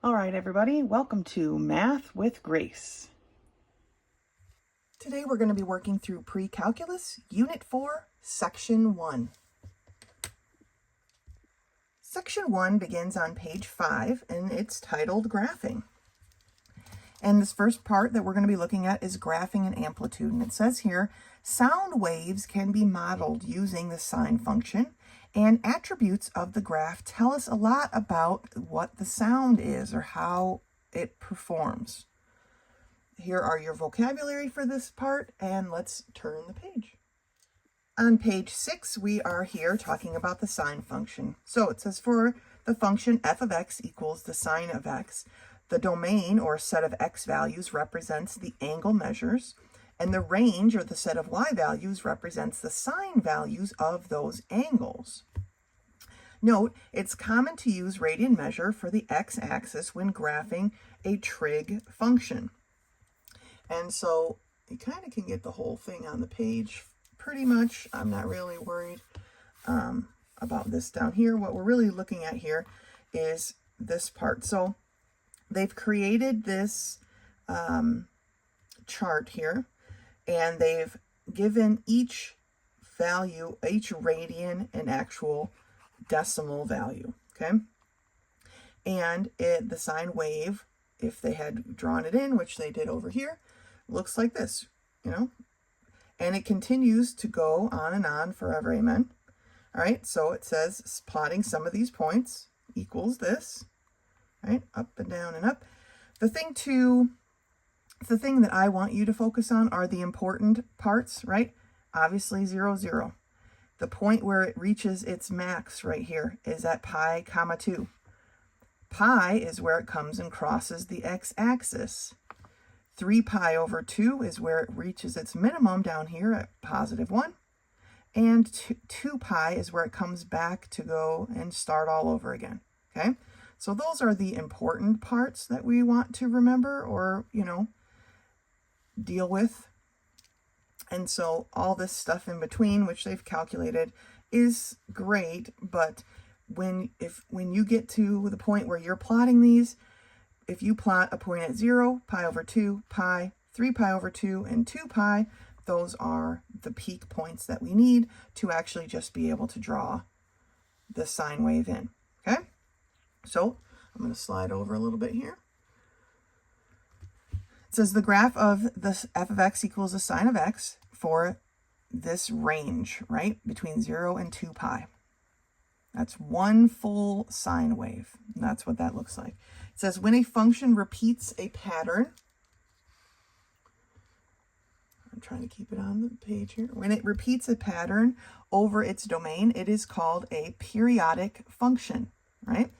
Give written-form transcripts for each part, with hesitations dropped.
All right, everybody, welcome to Math with Grace. Today we're going to be working through Pre-Calculus, Unit 4, Section 1. Section 1 begins on page 5, and it's titled Graphing. And this first part that we're going to be looking at is graphing and amplitude. And it says here, sound waves can be modeled using the sine function, and attributes of the graph tell us a lot about what the sound is or how it performs. Here are your vocabulary for this part, and let's turn the page. On page 6, we are here talking about the sine function. So it says for the function f of x equals the sine of x, the domain or set of x values represents the angle measures, and the range or the set of y values represents the sine values of those angles. Note, it's common to use radian measure for the x-axis when graphing a trig function. And so you kind of can get the whole thing on the page pretty much. I'm not really worried about this down here. What we're really looking at here is this part. So they've created this chart here, and they've given each value, each radian, an actual decimal value, okay? And the sine wave, if they had drawn it in, which they did over here, looks like this, and it continues to go on and on forever, amen. All right, so it says plotting some of these points equals this, right? Up and down and up. The thing that I want you to focus on are the important parts, right? Obviously 0, 0. The point where it reaches its max right here is at pi comma 2. Pi is where it comes and crosses the x-axis. 3 pi over 2 is where it reaches its minimum down here at positive 1. And 2 pi is where it comes back to go and start all over again, okay? So those are the important parts that we want to remember or, deal with. And so all this stuff in between, which they've calculated, is great, but when you get to the point where you're plotting these, if you plot a point at 0, pi over 2, pi, 3 pi over 2, and 2 pi, those are the peak points that we need to actually just be able to draw the sine wave in, okay? So I'm going to slide over a little bit here. It says the graph of the f of x equals the sine of x for this range, right, between 0 and 2 pi. That's one full sine wave. That's what that looks like. It says when a function repeats a pattern, I'm trying to keep it on the page here. When it repeats a pattern over its domain, it is called a periodic function, right?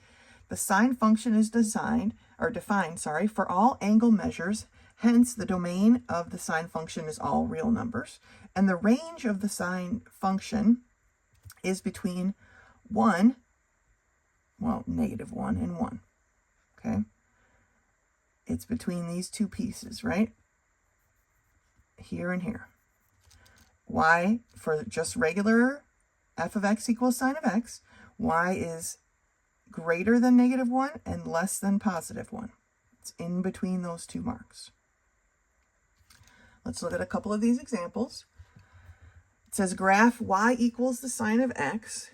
The sine function is defined for all angle measures. Hence, the domain of the sine function is all real numbers. And the range of the sine function is between -1 and 1, okay? It's between these two pieces, right? Here and here. Y, for just regular f of x equals sine of x, y is greater than -1 and less than +1. It's in between those two marks. Let's look at a couple of these examples. It says graph y equals the sine of x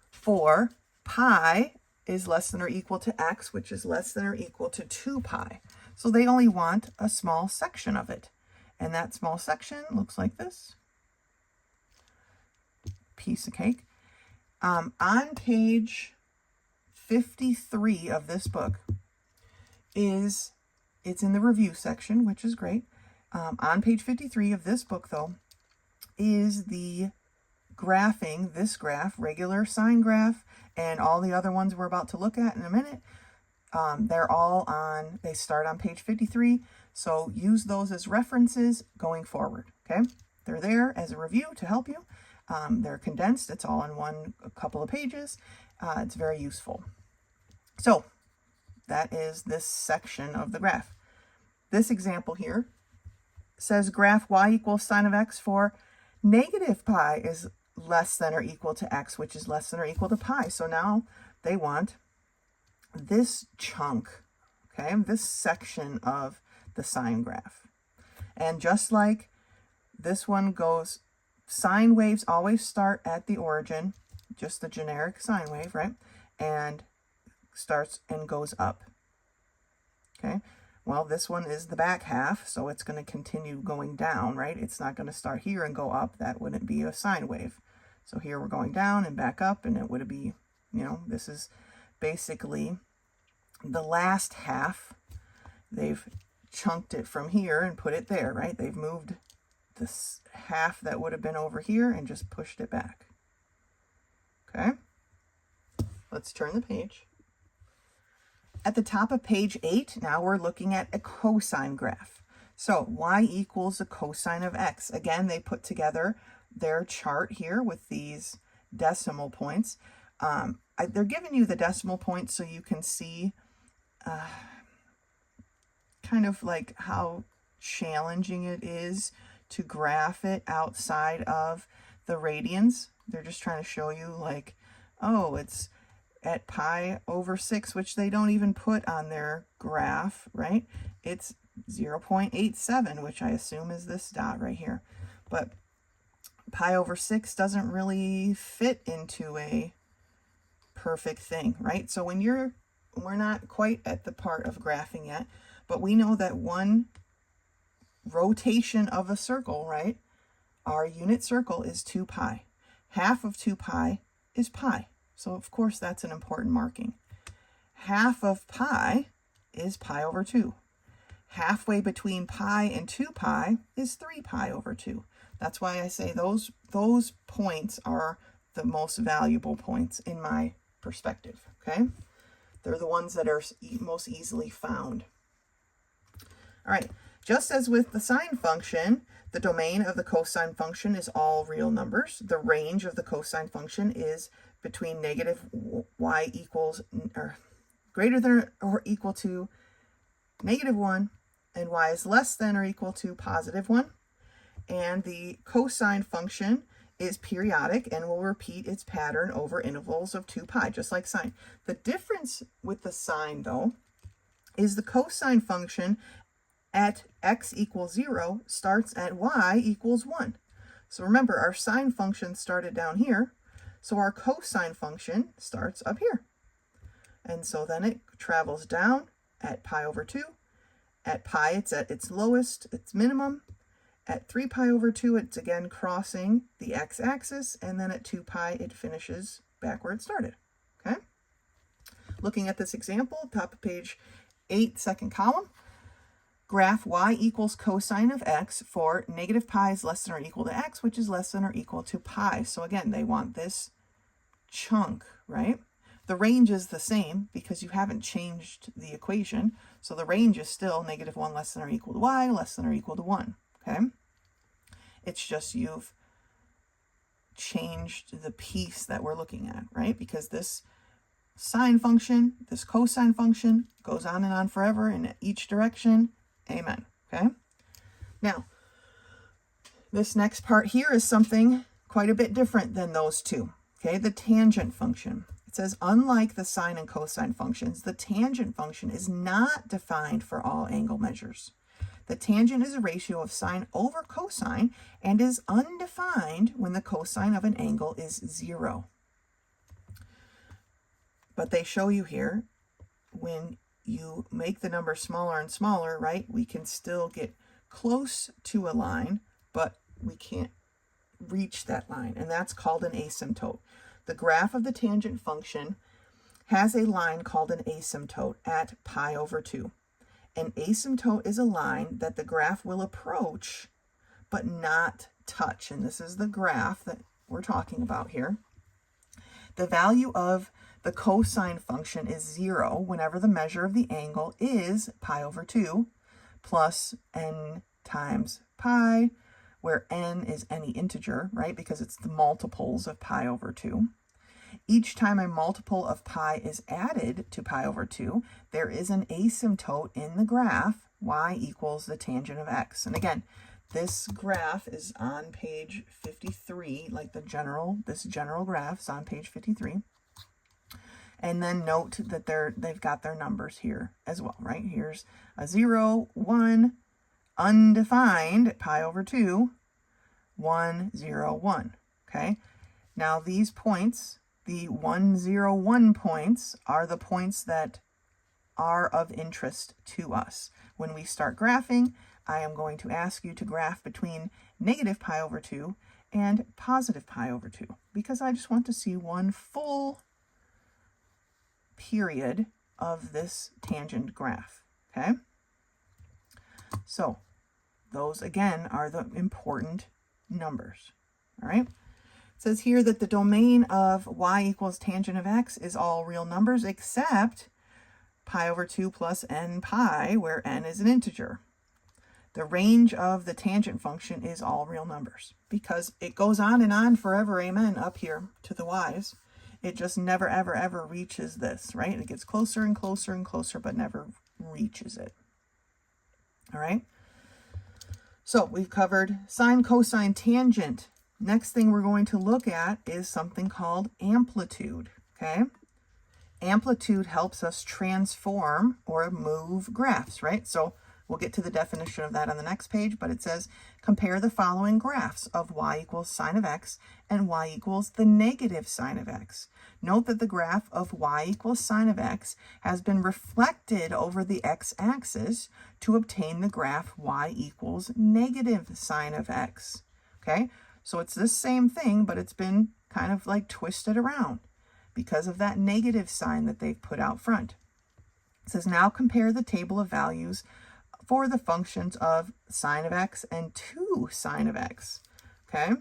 for pi is less than or equal to x, which is less than or equal to 2 pi. So they only want a small section of it. And that small section looks like this. Piece of cake. On page 53 of this book it's in the review section, which is great. On page 53 of this book, though, is the graphing, this graph, regular sine graph, and all the other ones we're about to look at in a minute. They start on page 53, so use those as references going forward, okay? They're there as a review to help you. They're condensed. It's all in a couple of pages. It's very useful. So that is this section of the graph. This example here says graph y equals sine of x for -pi is less than or equal to x, which is less than or equal to pi. So now they want this chunk okay? This section of the sine graph. And just like this one goes, sine waves always start at the origin, just the generic sine wave, right? And starts and goes up, okay? Well, this one is the back half, so it's going to continue going down, right? It's not going to start here and go up. That wouldn't be a sine wave. So here we're going down and back up, and it would be, you know, this is basically the last half. They've chunked it from here and put it there, right? They've moved this half that would have been over here and just pushed it back. Okay, let's turn the page. At the top of page 8, now we're looking at a cosine graph. So y equals the cosine of x. Again, they put together their chart here with these decimal points. They're giving you the decimal points so you can see kind of like how challenging it is to graph it outside of the radians. They're just trying to show you like, oh, it's at pi over 6, which they don't even put on their graph, right? It's 0.87, which I assume is this dot right here. But pi over 6 doesn't really fit into a perfect thing, right? So when we're not quite at the part of graphing yet, but we know that one rotation of a circle, right? Our unit circle is 2 pi. Half of 2 pi is pi. So of course that's an important marking. Half of pi is pi over 2. Halfway between pi and 2 pi is 3 pi over 2. That's why I say those points are the most valuable points in my perspective, okay? They're the ones that are most easily found. All right, just as with the sine function, the domain of the cosine function is all real numbers. The range of the cosine function is between negative y equals, or greater than or equal to -1, and y is less than or equal to +1. And the cosine function is periodic and will repeat its pattern over intervals of 2 pi, just like sine. The difference with the sine, though, is the cosine function at x equals 0 starts at y equals 1. So remember, our sine function started down here, so our cosine function starts up here. And so then it travels down at pi over 2. At pi, it's at its lowest, its minimum. At 3 pi over 2, it's again crossing the x-axis, and then at 2 pi, it finishes back where it started, okay? Looking at this example, top of page 8, second column, graph y equals cosine of x for negative pi is less than or equal to x, which is less than or equal to pi. So again, they want this chunk, right? The range is the same because you haven't changed the equation. So the range is still -1 less than or equal to y, less than or equal to 1. Okay, it's just you've changed the piece that we're looking at, right? Because this sine function, this cosine function goes on and on forever in each direction. Amen. Okay, now this next part here is something quite a bit different than those two. Okay, the tangent function. It says, unlike the sine and cosine functions, the tangent function is not defined for all angle measures. The tangent is a ratio of sine over cosine and is undefined when the cosine of an angle is 0. But they show you here, when you make the number smaller and smaller, right, we can still get close to a line, but we can't reach that line, and that's called an asymptote. The graph of the tangent function has a line called an asymptote at pi over 2. An asymptote is a line that the graph will approach but not touch. And this is the graph that we're talking about here. The value of the cosine function is 0 whenever the measure of the angle is pi over 2 plus n times pi, where n is any integer, right? Because it's the multiples of pi over 2. Each time a multiple of pi is added to pi over 2, there is an asymptote in the graph, y equals the tangent of x. And again, this graph is on page 53, like this general graph is on page 53. And then note that they've got their numbers here as well, right? Here's a 0, 1, undefined at pi over 2, 1, 0, 1. Okay? Now these points, the 1, 0, 1 points, are the points that are of interest to us. When we start graphing, I am going to ask you to graph between negative pi over 2 and positive pi over 2, because I just want to see one full period of this tangent graph. Okay? So those again are the important numbers. All right? It says here that the domain of y equals tangent of x is all real numbers except pi over 2 plus n pi, where n is an integer. The range of the tangent function is all real numbers because it goes on and on forever, amen, up here to the y's. It just never, ever, ever reaches this, right? It gets closer and closer and closer, but never reaches it. All right? So we've covered sine, cosine, tangent. Next thing we're going to look at is something called amplitude, okay? Amplitude helps us transform or move graphs, right? So we'll get to the definition of that on the next page, but it says, compare the following graphs of y equals sine of x and y equals the negative sine of x. Note that the graph of y equals sine of x has been reflected over the x-axis to obtain the graph y equals negative sine of x. Okay, so it's the same thing, but it's been kind of like twisted around because of that negative sign that they've put out front. It says, now compare the table of values for the functions of sine of x and 2 sine of x. Okay,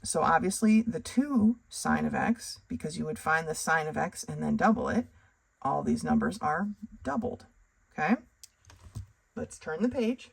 so obviously the 2 sine of x, because you would find the sine of x and then double it, all these numbers are doubled. Okay, let's turn the page.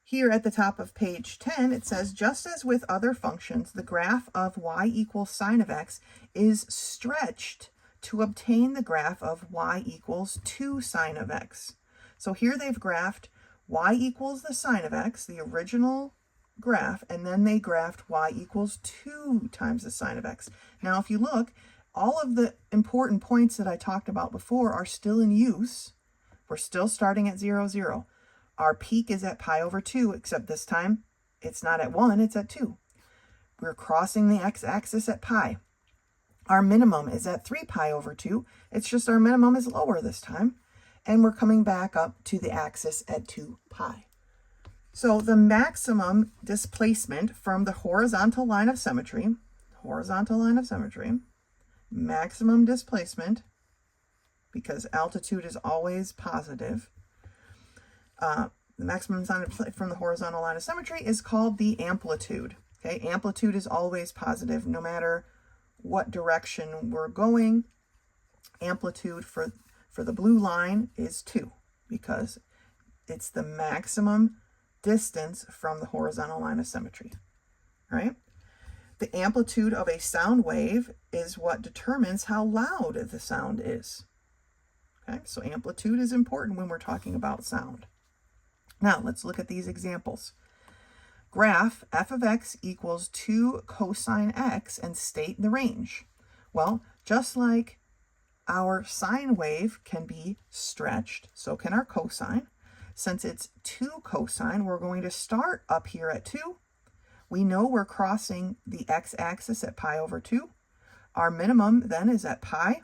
Here at the top of page 10, it says, just as with other functions, the graph of y equals sine of x is stretched to obtain the graph of y equals 2 sine of x. So here they've graphed y equals the sine of x, the original graph, and then they graphed y equals 2 times the sine of x. Now, if you look, all of the important points that I talked about before are still in use. We're still starting at 0, 0. Our peak is at pi over 2, except this time it's not at 1, it's at 2. We're crossing the x-axis at pi. Our minimum is at 3 pi over 2. It's just our minimum is lower this time. And we're coming back up to the axis at 2 pi. So the maximum displacement from the horizontal line of symmetry, maximum displacement, because altitude is always positive, the maximum from the horizontal line of symmetry is called the amplitude. Okay, amplitude is always positive no matter what direction we're going. Amplitude for the blue line is 2 because it's the maximum distance from the horizontal line of symmetry, right? The amplitude of a sound wave is what determines how loud the sound is. Okay, so amplitude is important when we're talking about sound. Now, let's look at these examples. Graph f of x equals 2 cosine x and state the range. Well, just like our sine wave can be stretched, so can our cosine. Since it's 2 cosine, we're going to start up here at 2. We know we're crossing the x-axis at pi over 2. Our minimum then is at pi.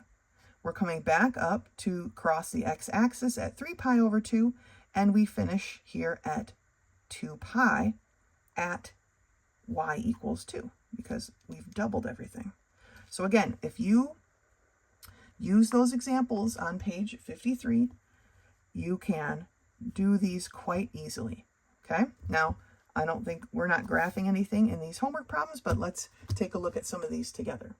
We're coming back up to cross the x-axis at 3 pi over 2, and we finish here at 2 pi at y equals 2, because we've doubled everything. So again, if you use those examples on page 53, you can do these quite easily, okay? Now, I don't think we're not graphing anything in these homework problems, but let's take a look at some of these together.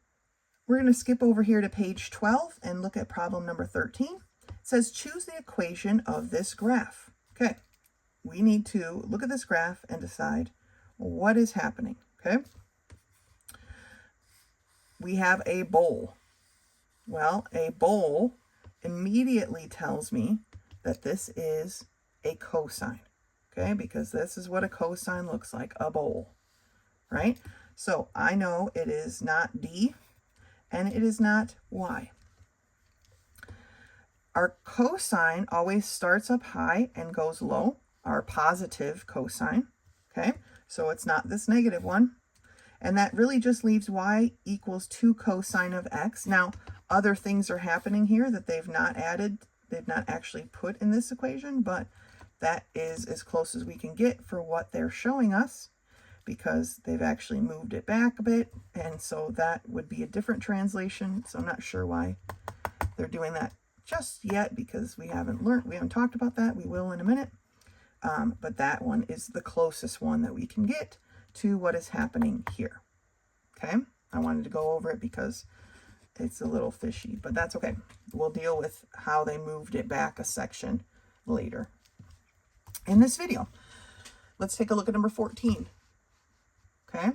We're going to skip over here to page 12 and look at problem number 13. It says, choose the equation of this graph. Okay, we need to look at this graph and decide what is happening, okay? We have a bowl. Well, a bowl immediately tells me that this is a cosine, okay? Because this is what a cosine looks like, a bowl, right? So I know it is not D and it is not Y. Our cosine always starts up high and goes low, our positive cosine, okay? So it's not this negative one. And that really just leaves y equals 2 cosine of x. Now, other things are happening here that they've not added, they've not actually put in this equation, but that is as close as we can get for what they're showing us, because they've actually moved it back a bit, and so that would be a different translation. So I'm not sure why they're doing that just yet, because we haven't talked about that. We will in a minute. But that one is the closest one that we can get to what is happening here. Okay, I wanted to go over it because it's a little fishy, but that's okay. We'll deal with how they moved it back a section later in this video. Let's take a look at number 14. Okay,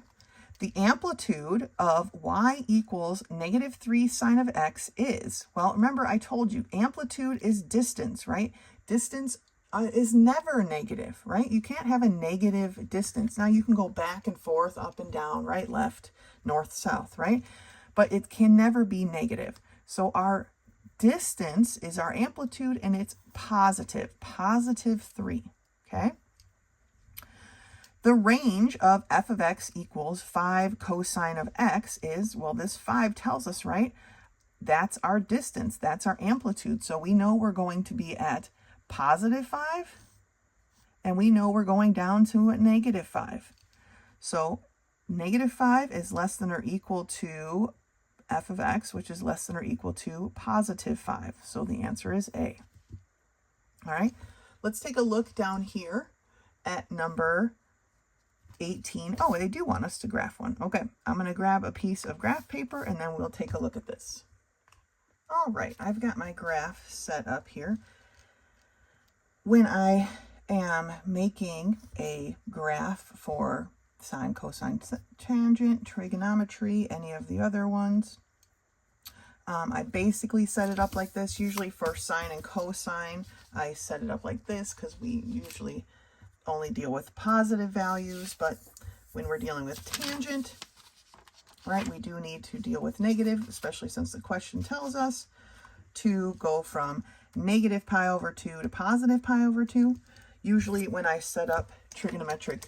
the amplitude of y equals -3 sine of x is, well, remember I told you amplitude is distance, right? Distance is never negative, right? You can't have a negative distance. Now you can go back and forth, up and down, right, left, north, south, right? But it can never be negative. So our distance is our amplitude, and it's positive, +3, okay? The range of f of x equals 5 cosine of x is, well, this 5 tells us, right? That's our distance. That's our amplitude. So we know we're going to be at +5, and we know we're going down to a -5. So -5 is less than or equal to f of x, which is less than or equal to +5. So the answer is A. All right, let's take a look down here at number 18. Oh, they do want us to graph one. Okay, I'm going to grab a piece of graph paper, and then we'll take a look at this. All right, I've got my graph set up here. When I am making a graph for sine, cosine, tangent, trigonometry, any of the other ones, I basically set it up like this. Usually for sine and cosine, I set it up like this because we usually only deal with positive values, but when we're dealing with tangent, right, we do need to deal with negative, especially since the question tells us to go from -π/2 to +π/2. Usually when I set up trigonometric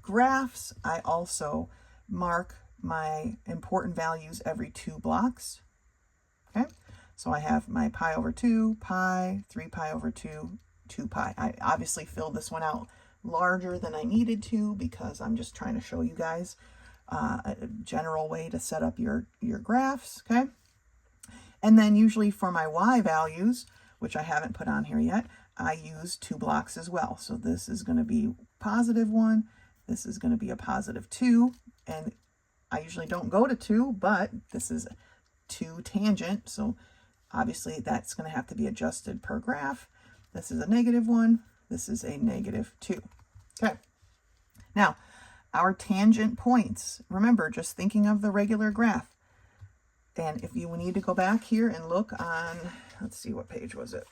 graphs, I also mark my important values every 2 blocks. Okay, so I have my π/2, pi, 3π/2, 2π. I obviously filled this one out larger than I needed to because I'm just trying to show you guys a general way to set up your graphs, okay? And then usually for my y values, which I haven't put on here yet, I use 2 blocks as well. So this is going to be +1, this is going to be a +2, and I usually don't go to 2, but this is 2 tangent, so obviously that's going to have to be adjusted per graph. This is a -1, this is a -2. Okay, now our tangent points, remember, just thinking of the regular graph. And if you need to go back here and look on, let's see, what page was it?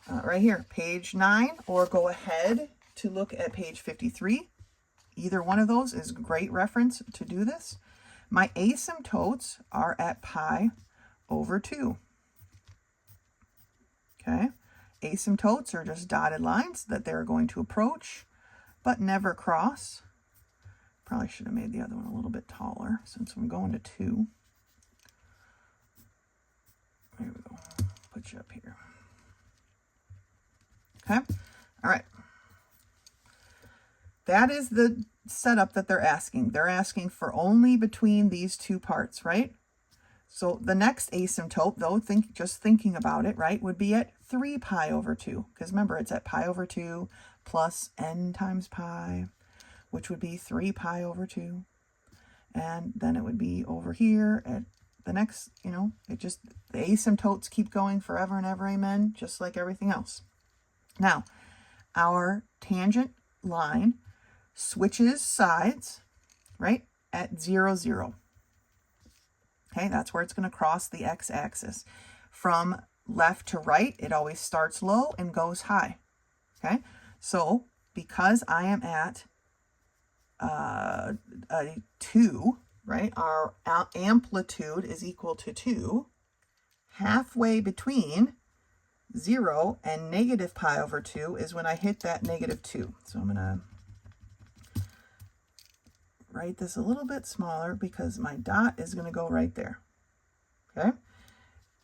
Right here, page 9, or go ahead to look at page 53. Either one of those is a great reference to do this. My asymptotes are at π/2. Okay, asymptotes are just dotted lines that they're going to approach but never cross. Probably should have made the other one a little bit taller since I'm going to 2. There we go. Put you up here. Okay. All right. That is the setup that they're asking. They're asking for only between these 2 parts, right? So the next asymptote, though, just thinking about it, right, would be at 3π/2. Because remember, it's at π/2 plus n times pi, which would be 3π/2. And then it would be over here at the next, it just, the asymptotes keep going forever and ever, amen, just like everything else. Now, our tangent line switches sides, right, at 0, 0. Okay, that's where it's going to cross the x-axis. From left to right, it always starts low and goes high. Okay, so because I am at a 2, right, our amplitude is equal to 2. halfway between 0 and negative pi over 2 is when I hit that negative 2. So I'm going to write this a little bit smaller because my dot is going to go right there. Okay?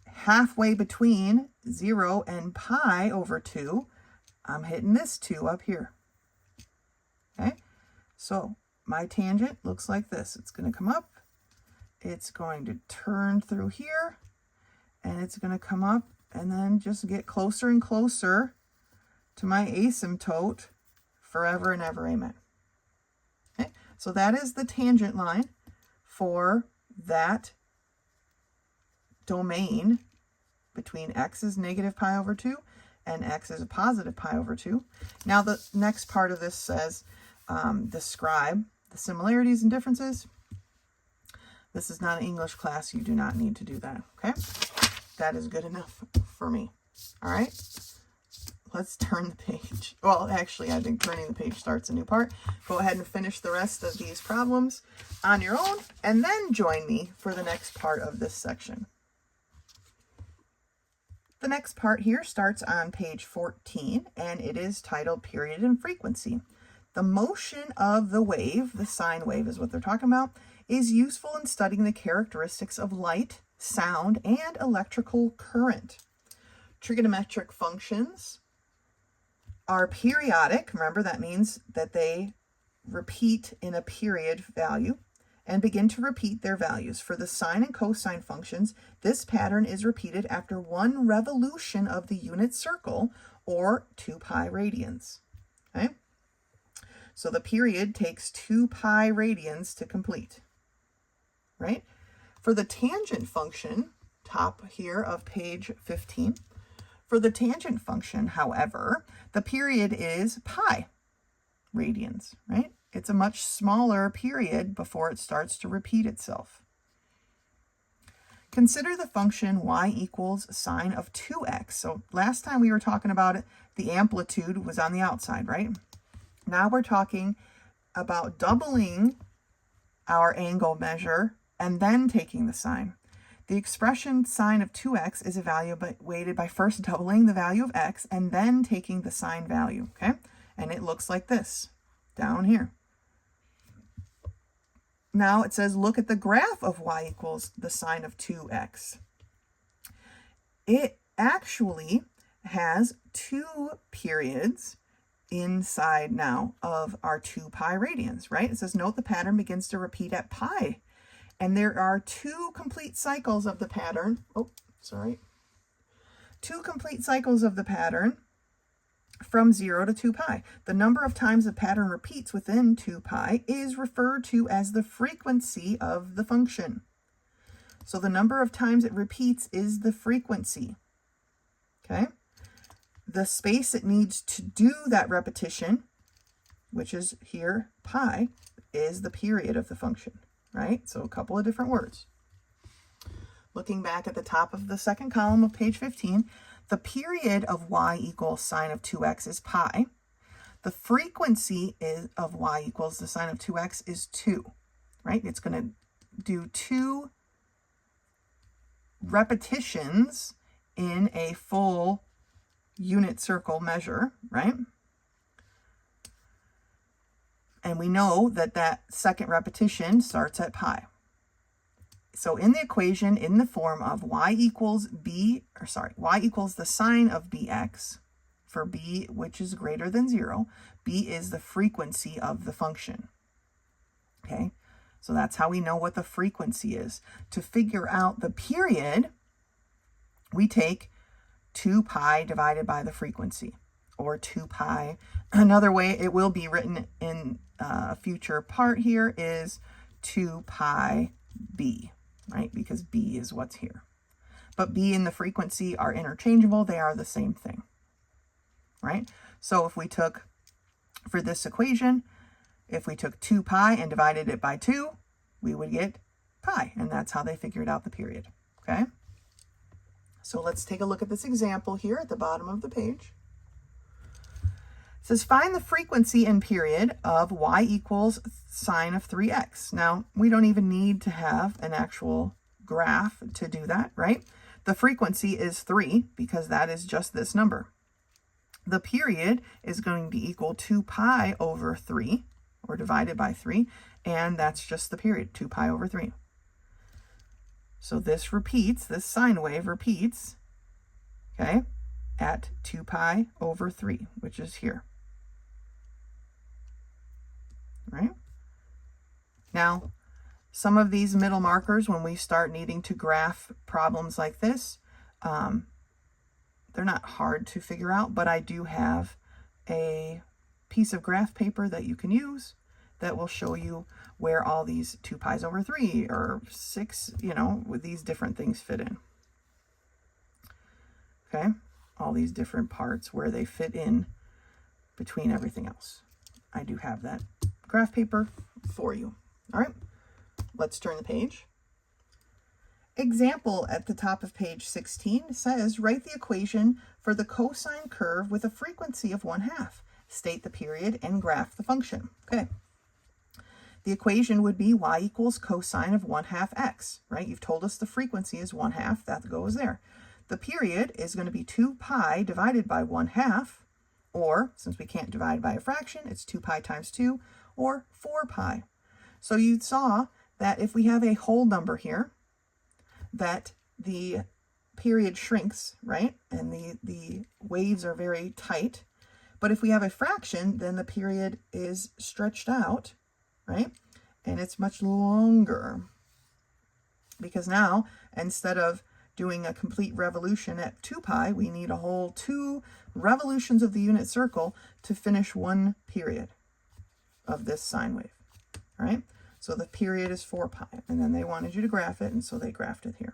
Halfway between 0 and pi over 2, I'm hitting this 2 up here. Okay? So my tangent looks like this. It's going to come up, it's going to turn through here, and it's going to come up and then just get closer and closer to my asymptote forever and ever, amen. Okay, so that is the tangent line for that domain between x is negative pi over 2 and x is a positive pi over 2. Now the next part of this says describe the similarities and differences. This is not an English class. You do not need to do that, okay? That is good enough for me. All right, let's turn the page. Well, actually, I think turning the page starts a new part. Go ahead and finish the rest of these problems on your own, and then join me for the next part of this section. The next part here starts on page 14, and it is titled Period and Frequency. The motion of the wave, the sine wave is what they're talking about, is useful in studying the characteristics of light, sound, and electrical current. Trigonometric functions are periodic. Remember, that means that they repeat in a period value and begin to repeat their values. For the sine and cosine functions, this pattern is repeated after one revolution of the unit circle, or 2 pi radians. Okay? So the period takes 2 pi radians to complete, right? For the tangent function, top here of page 15, for the tangent function, however, the period is pi radians, right? It's a much smaller period before it starts to repeat itself. Consider the function y equals sine of 2x. So last time we were talking about it, the amplitude was on the outside, right? Now we're talking about doubling our angle measure and then taking the sine. The expression sine of 2x is evaluated by first doubling the value of x and then taking the sine value, okay? And it looks like this down here. Now it says, look at the graph of y equals the sine of 2x. It actually has 2 periods inside now of our 2 pi radians, right? It says, note the pattern begins to repeat at pi. And there are 2 complete cycles of the pattern. 2 complete cycles of the pattern from 0 to 2 pi. The number of times the pattern repeats within 2 pi is referred to as the frequency of the function. So the number of times it repeats is the frequency. Okay? The space it needs to do that repetition, which is here pi, is the period of the function, right? So a couple of different words. Looking back at the top of the second column of page 15, the period of y equals sine of 2x is pi. The frequency of y equals the sine of 2x is 2, right? It's going to do 2 repetitions in a full unit circle measure, right? And we know that that second repetition starts at pi. So in the equation, in the form of y equals the sine of bx, for b which is greater than 0, b is the frequency of the function. Okay, so that's how we know what the frequency is. To figure out the period, we take 2 pi divided by the frequency, or 2 pi. Another way it will be written in a future part here is 2 pi b, right? Because b is what's here. But b and the frequency are interchangeable. They are the same thing, right? So if we took, for this equation, if we took 2 pi and divided it by 2, we would get pi. And that's how they figured out the period, okay? So let's take a look at this example here at the bottom of the page. It says, find the frequency and period of y equals sine of 3x. Now, we don't even need to have an actual graph to do that, right? The frequency is 3 because that is just this number. The period is going to be equal to pi over 3, or divided by 3, and that's just the period, 2 pi over 3. So this repeats, this sine wave repeats, okay, at 2 pi over 3, which is here. Right? Now, some of these middle markers, when we start needing to graph problems like this, they're not hard to figure out, but I do have a piece of graph paper that you can use that will show you where all these 2 pi's over 3 or 6, with these different things fit in. Okay, all these different parts where they fit in between everything else. I do have that graph paper for you. All right, let's turn the page. Example at the top of page 16 says, write the equation for the cosine curve with a frequency of 1/2. State the period and graph the function. Okay. The equation would be y equals cosine of 1/2 x, right? You've told us the frequency is 1/2, that goes there. The period is going to be 2 pi divided by 1/2, or since we can't divide by a fraction, it's 2 pi times 2, or 4 pi. So you saw that if we have a whole number here, that the period shrinks, right? And the waves are very tight. But if we have a fraction, then the period is stretched out, right? And it's much longer. Because now, instead of doing a complete revolution at 2 pi, we need a whole 2 revolutions of the unit circle to finish one period of this sine wave, all right? So the period is 4 pi, and then they wanted you to graph it, and so they graphed it here.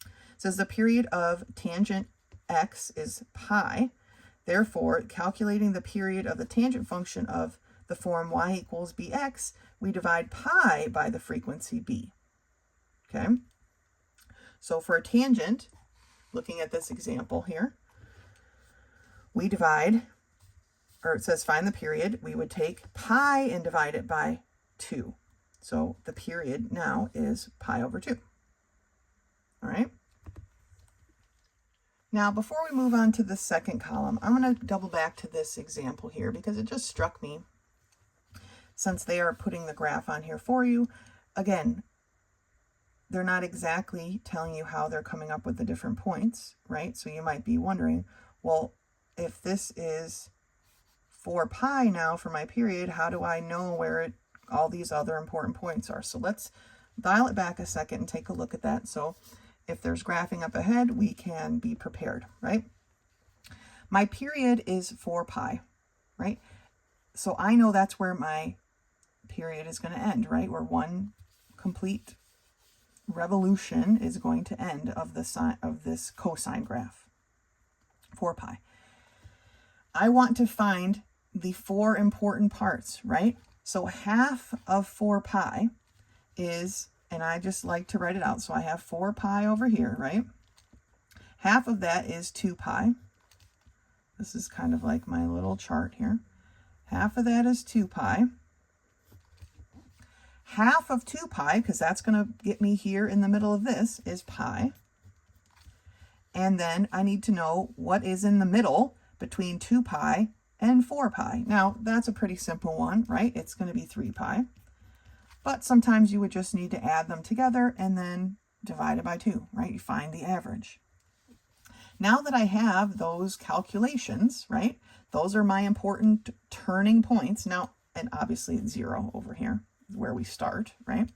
It says the period of tangent x is pi. Therefore, calculating the period of the tangent function of the form y equals bx, we divide pi by the frequency b. Okay? So for a tangent, looking at this example here, we divide, or it says find the period, we would take pi and divide it by 2. So the period now is pi over 2. All right? Now, before we move on to the second column, I'm going to double back to this example here because it just struck me, since they are putting the graph on here for you. Again, they're not exactly telling you how they're coming up with the different points, right? So you might be wondering, well, if this is 4 pi now for my period, how do I know where all these other important points are? So let's dial it back a second and take a look at that. So if there's graphing up ahead, we can be prepared, right? My period is 4 pi, right? So I know that's where my period is going to end, right? Where one complete revolution is going to end of the sine of this cosine graph, 4 pi. I want to find the 4 important parts, right? So half of 4 pi is, and I just like to write it out, so I have 4 pi over here, right? Half of that is 2 pi. This is kind of like my little chart here. Half of that is 2 pi. Half of 2 pi, because that's going to get me here in the middle of this, is pi. And then I need to know what is in the middle between 2 pi and 4 pi. Now, that's a pretty simple one, right? It's going to be 3 pi. But sometimes you would just need to add them together and then divide it by 2, right? You find the average. Now that I have those calculations, right? Those are my important turning points. Now, and obviously it's 0 over here, where we start, right?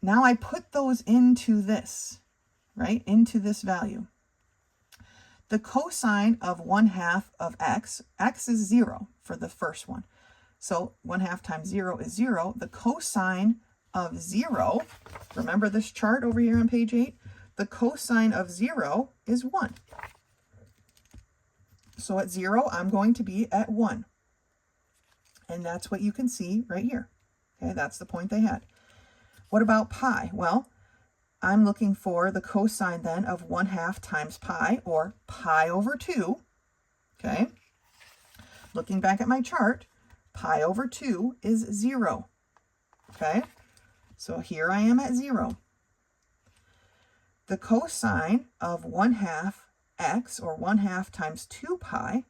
Now I put those into this, right? Into this value. The cosine of 1/2 of x, x is 0 for the first one. So 1/2 times 0 is 0. The cosine of 0, remember this chart over here on page 8? The cosine of 0 is 1. So at 0, I'm going to be at 1. And that's what you can see right here. Okay, that's the point they had. What about pi? Well, I'm looking for the cosine then of 1/2 times pi, or pi over 2. Okay. Looking back at my chart, pi over 2 is 0. Okay. So here I am at 0. the cosine of 1/2 x, or 1/2 times 2 pi,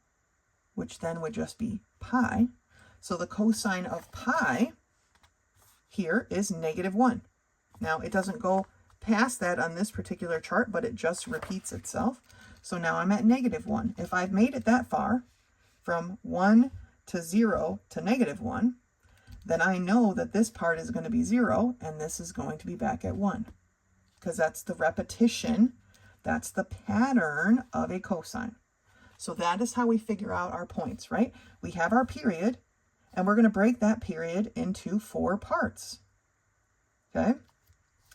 which then would just be pi. So the cosine of pi here is -1. Now it doesn't go past that on this particular chart, but it just repeats itself. So now I'm at -1. If I've made it that far, from 1 to 0 to -1, then I know that this part is going to be 0 and this is going to be back at 1, because that's the repetition, that's the pattern of a cosine. So that is how we figure out our points, right? We have our period, and we're going to break that period into 4 parts, okay?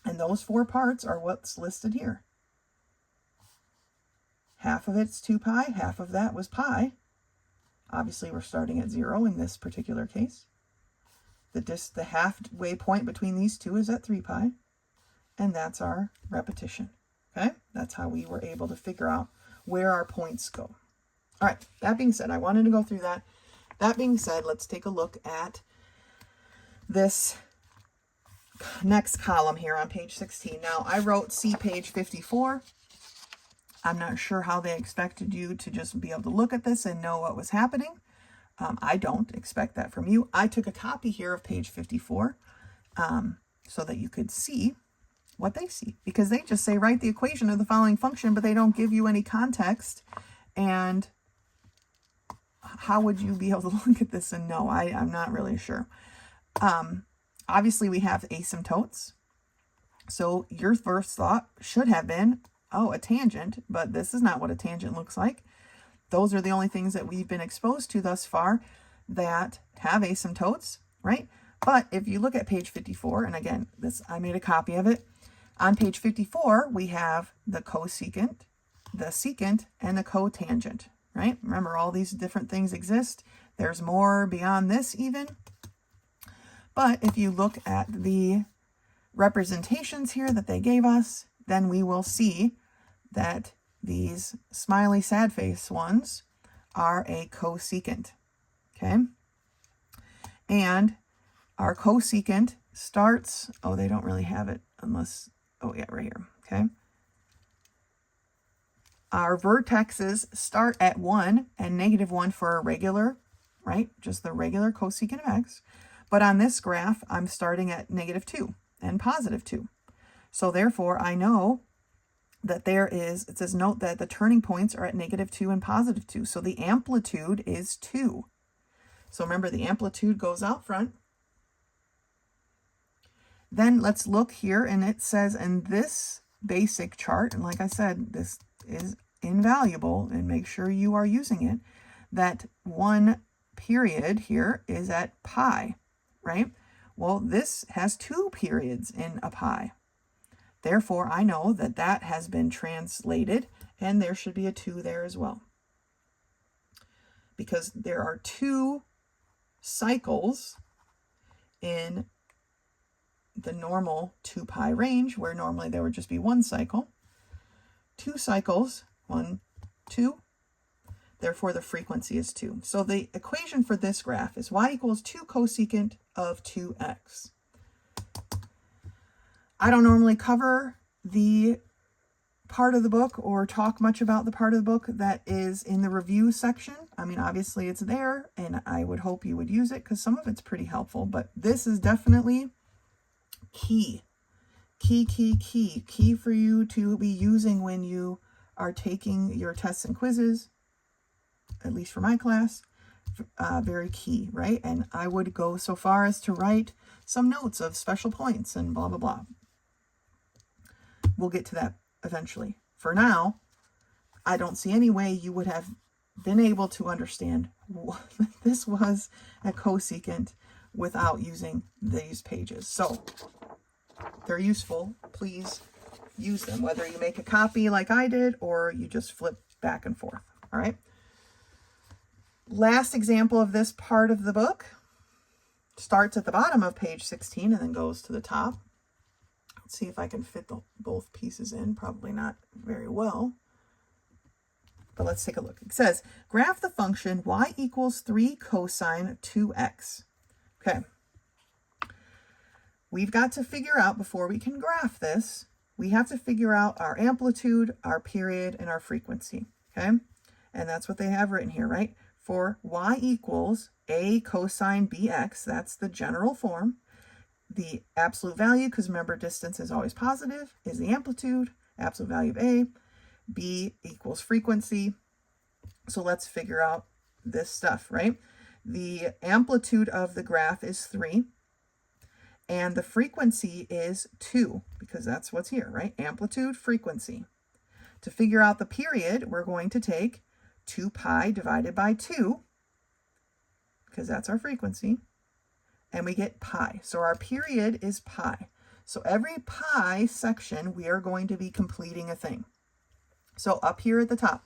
And those 4 parts are what's listed here. Half of it's 2 pi, half of that was pi. Obviously, we're starting at 0 in this particular case. The halfway point between these two is at 3 pi, and that's our repetition, okay? That's how we were able to figure out where our points go. All right, that being said, I wanted to go through that. That being said, let's take a look at this next column here on page 16. Now, I wrote C page 54. I'm not sure how they expected you to just be able to look at this and know what was happening. I don't expect that from you. I took a copy here of page 54 so that you could see what they see, because they just say write the equation of the following function, but they don't give you any context. And how would you be able to look at this and know? I'm not really sure. Obviously, we have asymptotes. So your first thought should have been, oh, a tangent, but this is not what a tangent looks like. Those are the only things that we've been exposed to thus far that have asymptotes, right? But if you look at page 54, and again, I made a copy of it. On page 54, we have the cosecant, the secant, and the cotangent, right? Remember, all these different things exist. There's more beyond this even. But if you look at the representations here that they gave us, then we will see that these smiley sad face ones are a cosecant, okay? And our cosecant starts, oh, they don't really have it unless, oh yeah, right here, okay? Our vertexes start at 1 and -1 for a regular, right? Just the regular cosecant of x. But on this graph, I'm starting at -2 and +2. So therefore, I know that it says note that the turning points are at -2 and +2. So the amplitude is 2. So remember, the amplitude goes out front. Then let's look here, and it says in this basic chart, and like I said, this is invaluable, and make sure you are using it, that 1 period here is at pi, right? Well, this has 2 periods in a pi. Therefore, I know that that has been translated, and there should be a 2 there as well. Because there are 2 cycles in the normal 2 pi range, where normally there would just be 1 cycle. 2 cycles, 1, 2. Therefore, the frequency is 2. So the equation for this graph is y equals 2 cosecant of 2x. I don't normally cover the part of the book or talk much about the part of the book that is in the review section. I mean, obviously it's there, and I would hope you would use it because some of it's pretty helpful, but this is definitely key for you to be using when you are taking your tests and quizzes, at least for my class. Very key, right? And I would go so far as to write some notes of special points and blah, blah, blah. We'll get to that eventually. For now, I don't see any way you would have been able to understand what this was a cosecant without using these pages. So they're useful. Please use them, whether you make a copy like I did or you just flip back and forth. All right. Last example of this part of the book starts at the bottom of page 16 and then goes to the top. Let's see if I can fit both pieces in. Probably not very well. But let's take a look. It says, graph the function y equals 3 cosine 2x. Okay. We've got to figure out, before we can graph this, we have to figure out our amplitude, our period, and our frequency, okay? And that's what they have written here, right? For y equals a cosine bx, that's the general form. The absolute value, because remember distance is always positive, is the amplitude, absolute value of a. B equals frequency. So let's figure out this stuff, right? The amplitude of the graph is 3, and the frequency is 2, because that's what's here, right? Amplitude, frequency. To figure out the period, we're going to take 2 pi divided by 2, because that's our frequency, and we get pi. So our period is pi. So every pi section, we are going to be completing a thing. So up here at the top,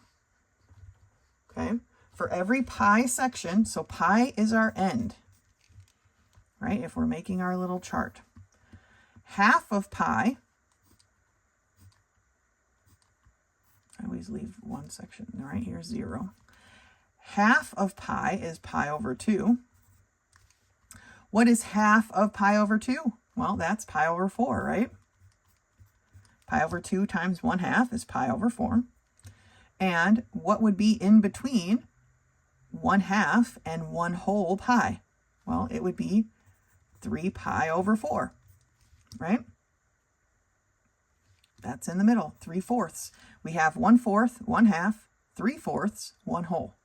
okay, for every pi section, so pi is our end, right, if we're making our little chart. Half of pi, I always leave one section right here, 0. Half of pi is pi over 2. What is half of pi over 2? Well, that's pi over 4, right? Pi over 2 times 1/2 is pi over 4. And what would be in between 1/2 and 1 whole pi? Well, it would be 3 pi over 4, right? That's in the middle, 3/4. We have 1/4, 1/2, 3/4, 1 whole.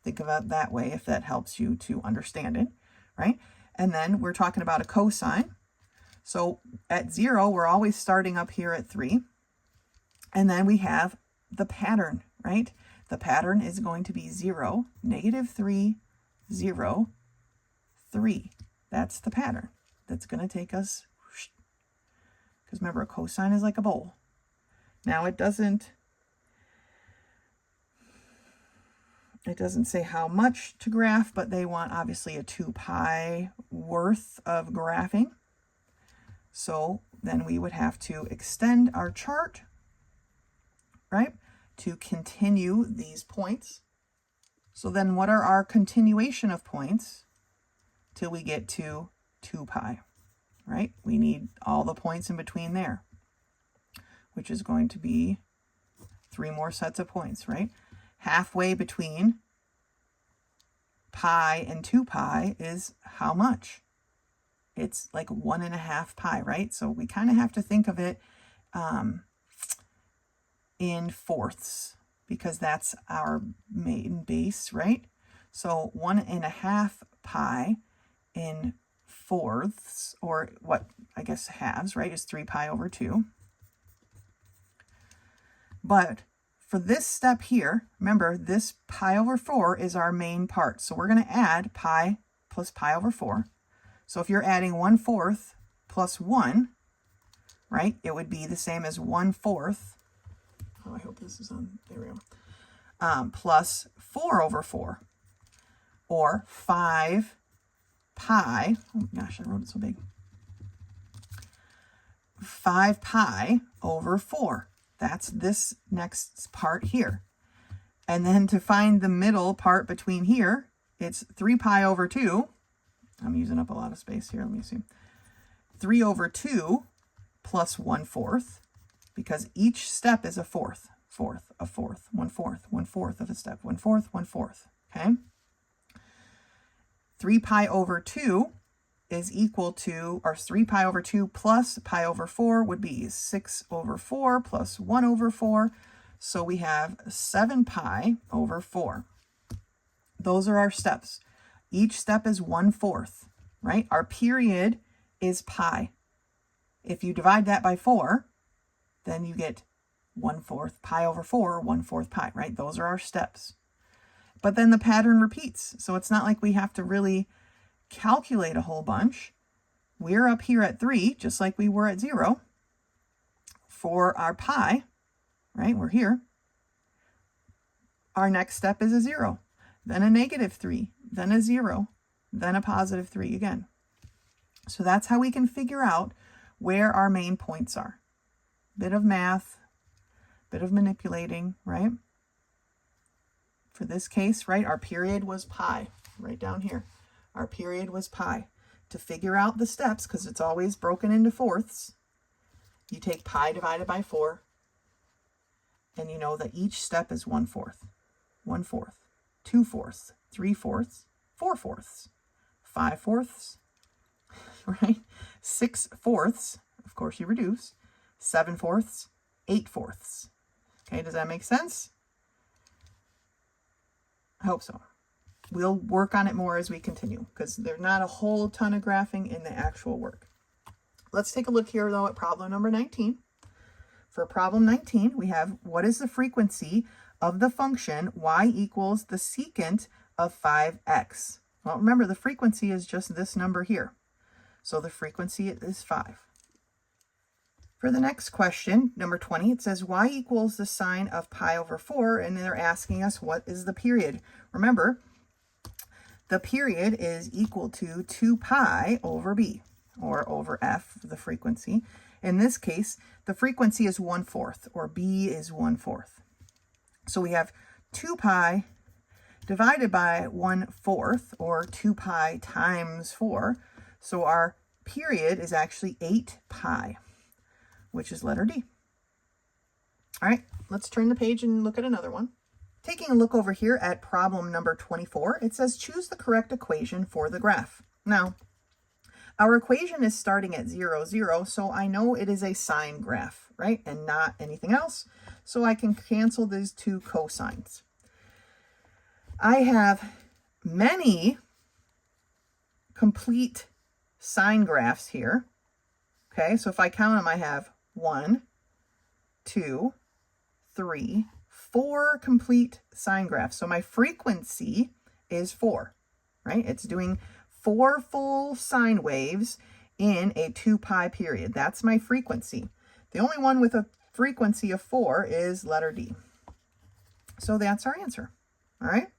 Think about it that way if that helps you to understand it, right? And then we're talking about a cosine. So at 0, we're always starting up here at 3. And then we have the pattern, right? The pattern is going to be 0, -3, 0, 3. That's the pattern. That's going to take us, because remember, a cosine is like a bowl. Now it doesn't say how much to graph, but they want obviously a 2 pi worth of graphing. So then we would have to extend our chart, right, to continue these points. So then what are our continuation of points till we get to 2 pi, right? We need all the points in between there, which is going to be 3 more sets of points, right? Halfway between pi and 2 pi is how much? It's like 1.5 pi, right? So we kind of have to think of it in fourths, because that's our main base, right? So 1.5 pi in fourths, or what I guess halves, right, is 3 pi over 2. But for this step here, remember, this pi over 4 is our main part. So we're going to add pi plus pi over 4. So if you're adding 1/4 plus 1, right, it would be the same as 1/4. Oh, I hope this is on. There we go. Plus 4 over 4. Or 5 pi. Oh gosh, I wrote it so big. 5 pi over 4. That's this next part here. And then to find the middle part between here, it's 3 pi over 2. I'm using up a lot of space here. Let me see. 3 over 2 plus 1/4, because each step is a fourth, a fourth, 1/4, 1/4 of a step, 1/4, 1/4, okay? 3 pi over 2 is equal to, or 3 pi over 2 plus pi over 4 would be 6 over 4 plus 1 over 4. So we have 7 pi over 4. Those are our steps. Each step is 1/4, right? Our period is pi. If you divide that by 4, then you get 1/4 pi over 4, 1/4 pi, right? Those are our steps. But then the pattern repeats. So it's not like we have to really calculate a whole bunch. We're up here at 3, just like we were at 0. For our pi, right, we're here. Our next step is a 0, then a -3, then a 0, then a +3 again. So that's how we can figure out where our main points are. Bit of math, bit of manipulating, right? For this case, right, our period was pi, right down here. Our period was pi. To figure out the steps, because it's always broken into fourths, You take pi divided by 4, and you know that each step is 1/4, 1/4, 2/4, 3/4, 4/4, 5/4, right? 6/4, of course you reduce, 7/4, 8/4. Okay, does that make sense? I hope so. We'll work on it more as we continue because there's not a whole ton of graphing in the actual work. Let's take a look here though at problem number 19. For problem 19, we have what is the frequency of the function y equals the secant of 5x? Well, remember the frequency is just this number here. So the frequency is 5. For the next question, number 20, it says y equals the sine of pi over 4, and they're asking us what is the period. Remember, the period is equal to 2 pi over b, or over f, the frequency. In this case, the frequency is 1/4, or b is 1/4. So we have 2 pi divided by 1/4, or 2 pi times 4. So our period is actually 8 pi, which is letter D. All right, let's turn the page and look at another one. Taking a look over here at problem number 24, it says choose the correct equation for the graph. Now, our equation is starting at 0, 0, so I know it is a sine graph, right? And not anything else. So I can cancel these two cosines. I have many complete sine graphs here. Okay, so if I count them, I have 1, 2, 3, 4 complete sine graphs. So my frequency is 4, right? It's doing 4 full sine waves in a 2 pi period. That's my frequency. The only one with a frequency of 4 is letter D. So that's our answer. All right.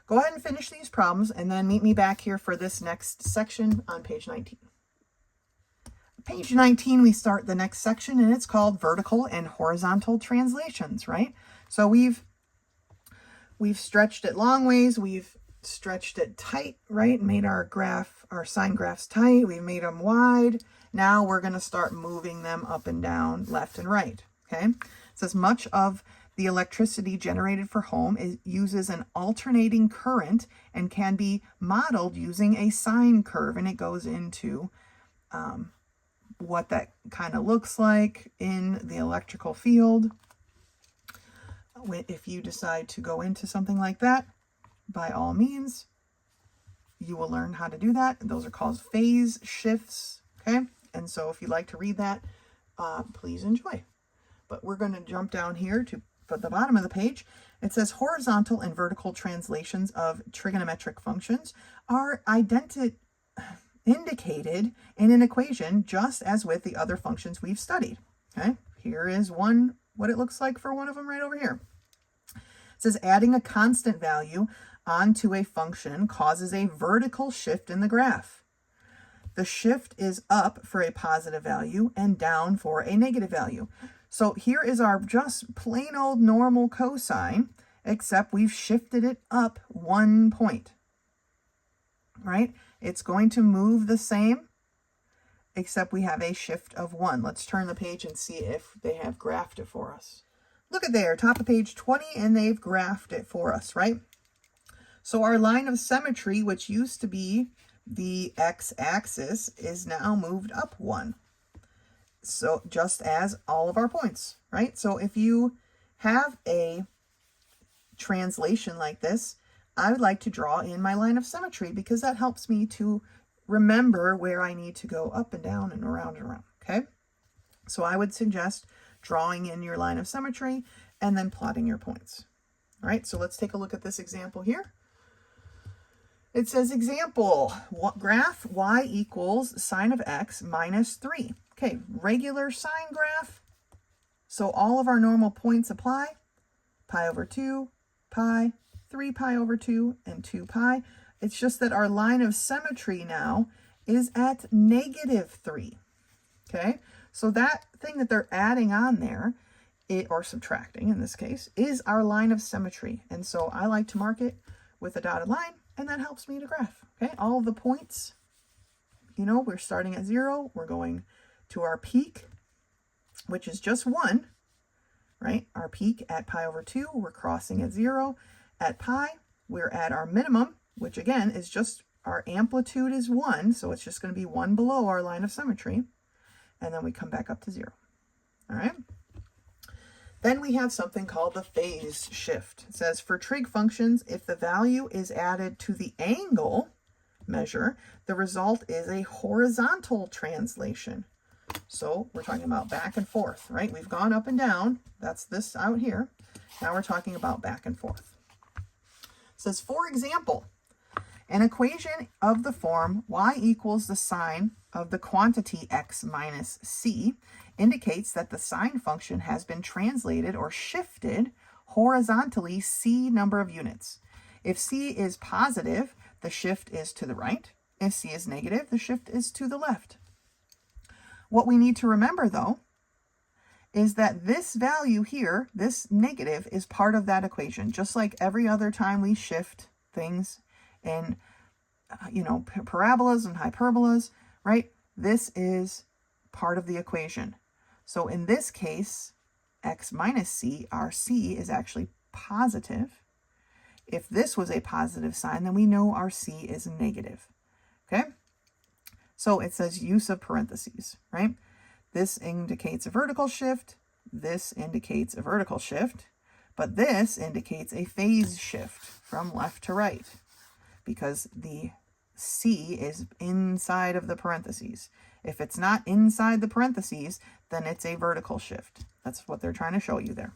Go ahead and finish these problems and then meet me back here for this next section on page 19. Page 19, we start the next section, and it's called vertical and horizontal translations, right? So we've stretched it long ways, we've stretched it tight, right? Made our sine graphs tight, we've made them wide. Now we're going to start moving them up and down, left and right, okay? It says much of the electricity generated for home uses an alternating current and can be modeled using a sine curve, and it goes into what that kind of looks like in the electrical field. If you decide to go into something like that, by all means, you will learn how to do that. Those are called phase shifts, okay? And so if you'd like to read that, please enjoy. But we're going to jump down here to the bottom of the page. It says horizontal and vertical translations of trigonometric functions are indicated in an equation just as with the other functions we've studied. Okay, here is what it looks like for one of them right over here. It says adding a constant value onto a function causes a vertical shift in the graph. The shift is up for a positive value and down for a negative value. So here is our just plain old normal cosine, except we've shifted it up 1 point, right? It's going to move the same, except we have a shift of 1. Let's turn the page and see if they have graphed it for us. Look at there, top of page 20, and they've graphed it for us, right? So our line of symmetry, which used to be the x-axis, is now moved up 1. So just as all of our points, right? So if you have a translation like this, I would like to draw in my line of symmetry because that helps me to remember where I need to go up and down and around, okay? So I would suggest drawing in your line of symmetry and then plotting your points. All right, so let's take a look at this example here. It says example, graph y equals sine of x minus 3. Okay, regular sine graph. So all of our normal points apply. Pi over 2, pi, 3 pi over 2, and 2 pi. It's just that our line of symmetry now is at -3. Okay, so that thing that they're adding on there, or subtracting in this case, is our line of symmetry. And so I like to mark it with a dotted line, and that helps me to graph. Okay, all of the points, we're starting at 0, we're going to our peak, which is just 1, right? Our peak at pi over 2, we're crossing at 0. At pi, we're at our minimum, which again is just our amplitude is 1, so it's just going to be 1 below our line of symmetry. And then we come back up to 0. All right? Then we have something called the phase shift. It says for trig functions, if the value is added to the angle measure, the result is a horizontal translation. So we're talking about back and forth, right? We've gone up and down. That's this out here. Now we're talking about back and forth. It says, for example, an equation of the form y equals the sine of the quantity x minus c indicates that the sine function has been translated or shifted horizontally c number of units. If c is positive, the shift is to the right. If c is negative, the shift is to the left. What we need to remember, though, is that this value here, this negative, is part of that equation. Just like every other time we shift things in, parabolas and hyperbolas, right? This is part of the equation. So in this case, x minus c, our c is actually positive. If this was a positive sign, then we know our c is negative. Okay? So it says use of parentheses, right? This indicates a vertical shift. This indicates a vertical shift. But this indicates a phase shift from left to right because the c is inside of the parentheses. If it's not inside the parentheses, then it's a vertical shift. That's what they're trying to show you there.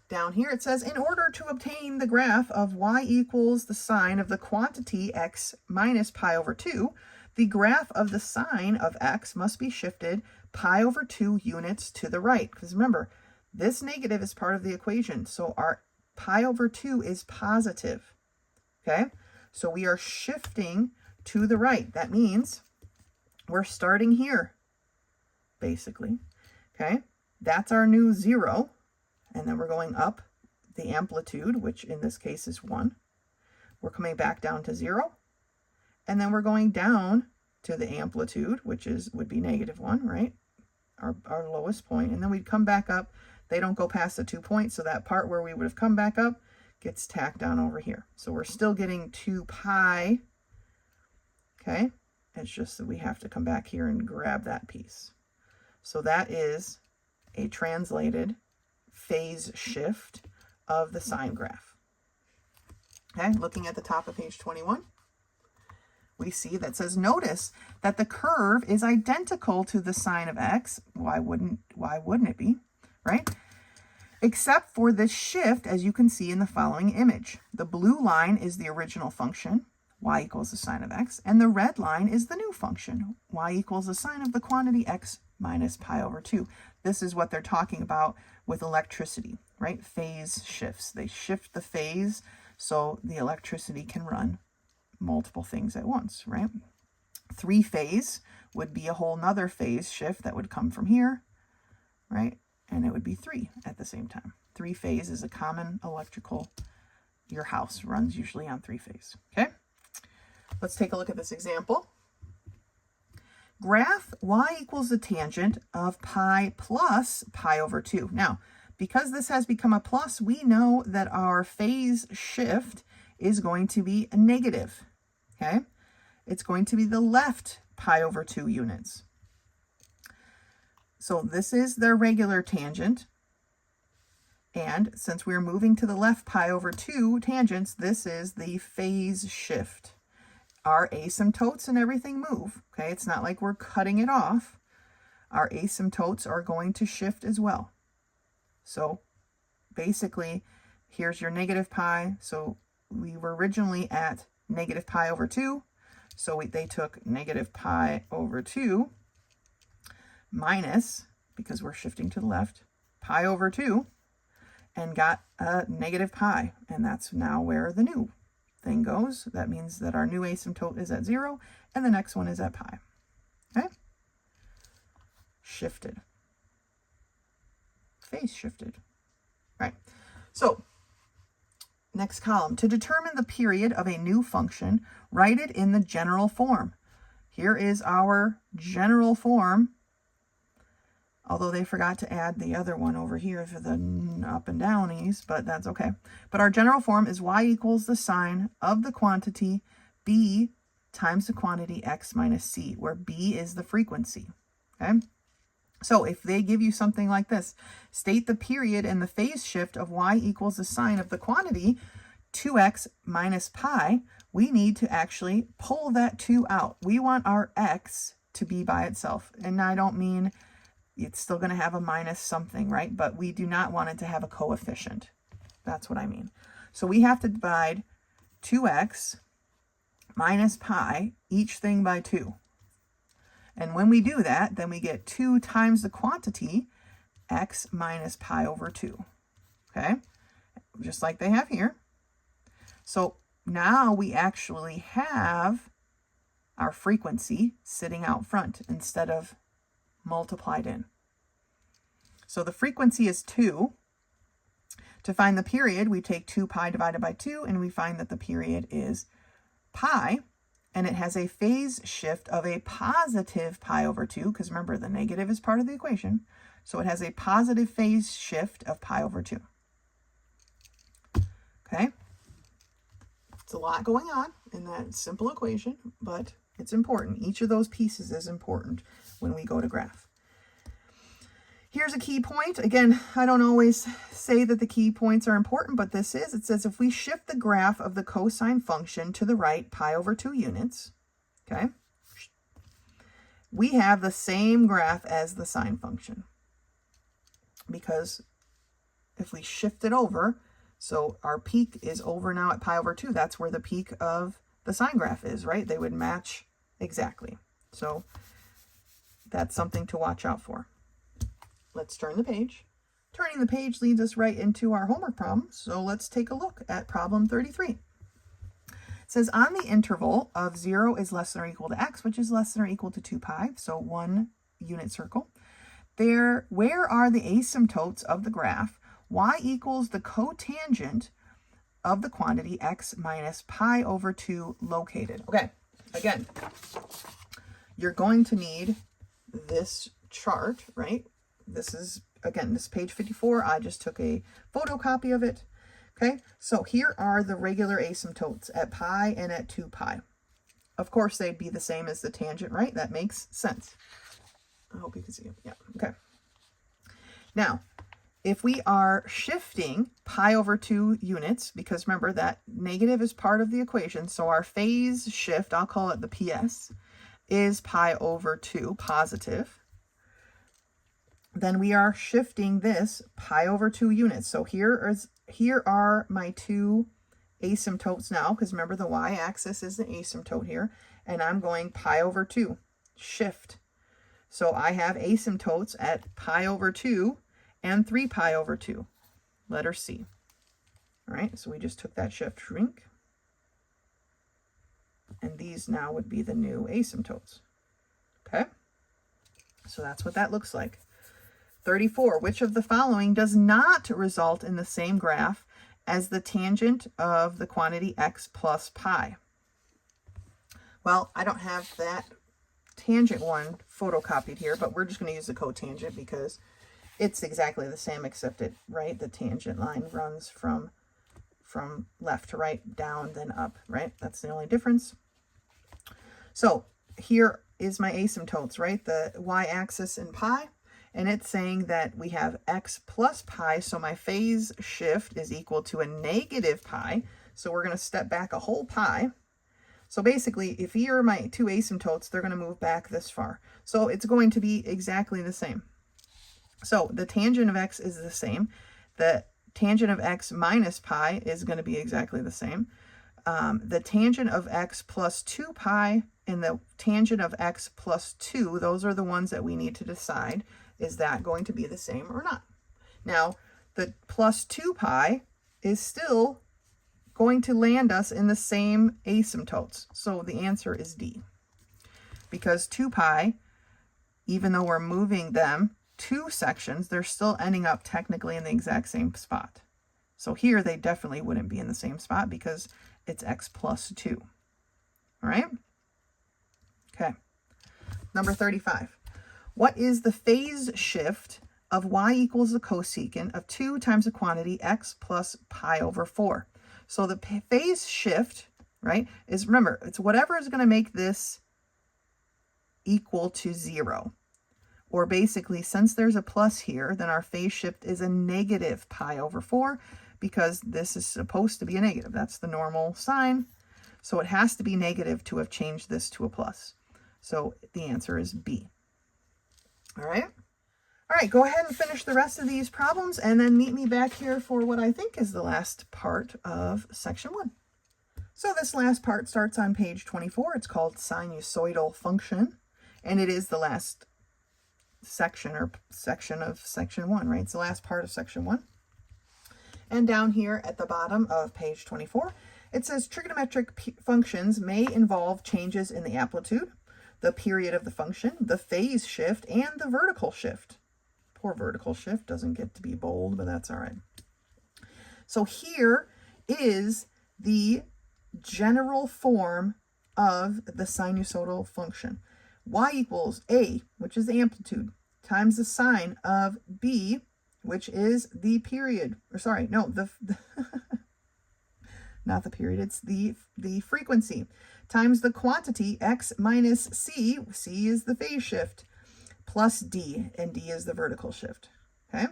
Down here it says, in order to obtain the graph of y equals the sine of the quantity x minus pi over 2, the graph of the sine of x must be shifted pi over 2 units to the right. Because remember, this negative is part of the equation, so our pi over 2 is positive. Okay? So we are shifting to the right. That means we're starting here, basically. Okay? That's our new 0. And then we're going up the amplitude, which in this case is 1. We're coming back down to 0. And then we're going down to the amplitude, which would be -1, right? Our lowest point. And then we'd come back up. They don't go past the 2 points, so that part where we would have come back up gets tacked down over here. So we're still getting 2 pi. Okay? It's just that we have to come back here and grab that piece. So that is a translated phase shift of the sine graph. Okay, looking at the top of page 21, we see that says, notice that the curve is identical to the sine of x. Why wouldn't it be, right? Except for this shift, as you can see in the following image. The blue line is the original function, y equals the sine of x, and the red line is the new function, y equals the sine of the quantity x minus pi over 2. This is what they're talking about with electricity, right? Phase shifts. They shift the phase so the electricity can run multiple things at once, right? 3-phase would be a whole nother phase shift that would come from here, right? And it would be 3 at the same time. 3-phase is a common electrical, your house runs usually on 3-phase, okay? Let's take a look at this example. Graph y equals the tangent of pi plus pi over 2. Now, because this has become a plus, we know that our phase shift is going to be a negative, okay? It's going to be the left pi over 2 units. So this is their regular tangent. And since we're moving to the left pi over 2 tangents, this is the phase shift. Our asymptotes and everything move, okay? It's not like we're cutting it off. Our asymptotes are going to shift as well. So basically, here's your negative pi. So we were originally at negative pi over 2. So they took negative pi over 2 minus, because we're shifting to the left, pi over 2, and got a negative pi. And that's now where the new thing goes. That means that our new asymptote is at 0, and the next one is at pi. Okay? Shifted. Phase shifted. Right. So, next column. To determine the period of a new function, write it in the general form. Here is our general form. Although they forgot to add the other one over here for the up and downies, but that's okay. But our general form is y equals the sine of the quantity b times the quantity x minus c, where b is the frequency, okay? So if they give you something like this, state the period and the phase shift of y equals the sine of the quantity 2x minus pi, we need to actually pull that 2 out. We want our x to be by itself. And I don't mean it's still going to have a minus something, right? But we do not want it to have a coefficient. That's what I mean. So we have to divide 2x minus pi, each thing by 2. And when we do that, then we get 2 times the quantity, x minus pi over 2. Okay? Just like they have here. So now we actually have our frequency sitting out front instead of multiplied in. So the frequency is 2. To find the period, we take 2 pi divided by 2, and we find that the period is pi, and it has a phase shift of a positive pi over 2, because remember, the negative is part of the equation. So it has a positive phase shift of pi over 2. Okay? It's a lot going on in that simple equation, but it's important. Each of those pieces is important when we go to graph. Here's a key point. Again, I don't always say that the key points are important, but this is. It says if we shift the graph of the cosine function to the right pi over 2 units, okay, we have the same graph as the sine function. Because if we shift it over, so our peak is over now at pi over 2. That's where the peak of the sine graph is, right? They would match exactly. So that's something to watch out for. Let's turn the page. Turning the page leads us right into our homework problem. So let's take a look at problem 33. It says on the interval of 0 is less than or equal to x, which is less than or equal to 2 pi, so 1 unit circle. Where are the asymptotes of the graph? Y equals the cotangent of the quantity x minus pi over 2 located. Okay, again, you're going to need this chart, right? This is, again, this is page 54. I just took a photocopy of it. Okay, so here are the regular asymptotes at pi and at 2 pi. Of course, they'd be the same as the tangent, right? That makes sense. I hope you can see it. Yeah, okay. Now, if we are shifting pi over 2 units, because remember that negative is part of the equation, so our phase shift, I'll call it the PS, is pi over 2, positive, then we are shifting this pi over 2 units. So here are my 2 asymptotes now, because remember the y-axis is the asymptote here, and I'm going pi over 2, shift. So I have asymptotes at pi over 2 and 3 pi over 2, letter C. All right, so we just took that shift, shrink. And these now would be the new asymptotes. Okay, so that's what that looks like. 34, which of the following does not result in the same graph as the tangent of the quantity x plus pi? Well, I don't have that tangent one photocopied here, but we're just going to use the cotangent because it's exactly the same, except it, right, the tangent line runs from left to right, down, then up, right? That's the only difference. So here is my asymptotes, right? The y-axis in pi, and it's saying that we have x plus pi, so my phase shift is equal to a negative pi, so we're going to step back a whole pi. So basically, if here are my 2 asymptotes, they're going to move back this far. So it's going to be exactly the same. So the tangent of x is the same. The tangent of x minus pi is going to be exactly the same. The tangent of x plus 2 pi and the tangent of x plus 2, those are the ones that we need to decide. Is that going to be the same or not? Now, the plus 2 pi is still going to land us in the same asymptotes. So the answer is D. Because 2 pi, even though we're moving them 2 sections, they're still ending up technically in the exact same spot. So here they definitely wouldn't be in the same spot because it's x plus 2. All right? Okay. Number 35. What is the phase shift of y equals the cosecant of 2 times the quantity x plus pi over 4? So the phase shift, right, is, remember, it's whatever is going to make this equal to 0. Or basically, since there's a plus here, then our phase shift is a negative pi over 4, because this is supposed to be a negative. That's the normal sign. So it has to be negative to have changed this to a plus. So the answer is B. All right. All right, go ahead and finish the rest of these problems and then meet me back here for what I think is the last part of section 1. So this last part starts on page 24. It's called sinusoidal function, and it is the last section of section 1, right? It's the last part of section 1. And down here at the bottom of page 24, it says trigonometric functions may involve changes in the amplitude, the period of the function, the phase shift, and the vertical shift. Poor vertical shift doesn't get to be bold, but that's all right. So here is the general form of the sinusoidal function. Y equals A, which is the amplitude, times the sine of B, which is the period, or sorry, no, not the period, it's the frequency, times the quantity x minus c, c is the phase shift, plus d, and d is the vertical shift, okay?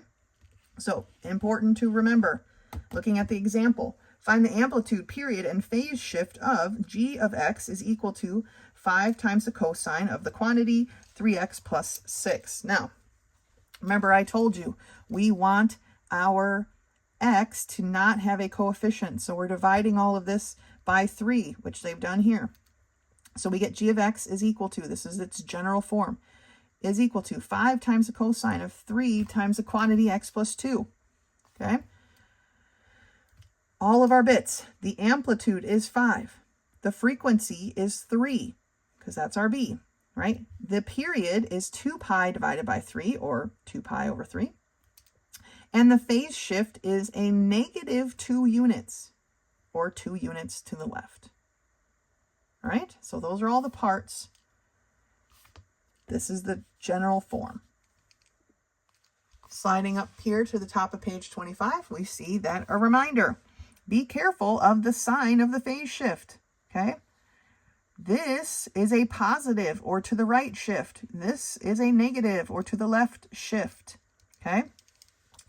So, important to remember, looking at the example, find the amplitude, period, and phase shift of g of x is equal to 5 times the cosine of the quantity 3x plus 6. Now, remember I told you we want our x to not have a coefficient. So we're dividing all of this by 3, which they've done here. So we get g of x is equal to, this is its general form, is equal to 5 times the cosine of 3 times the quantity x plus 2. Okay? All of our bits, the amplitude is 5. The frequency is 3, because that's our b, right? The period is 2 pi divided by 3, or 2 pi over 3. And the phase shift is a negative 2 units, or 2 units to the left. All right, so those are all the parts. This is the general form. Sliding up here to the top of page 25, we see that a reminder. Be careful of the sign of the phase shift, okay? This is a positive or to the right shift. This is a negative or to the left shift, okay?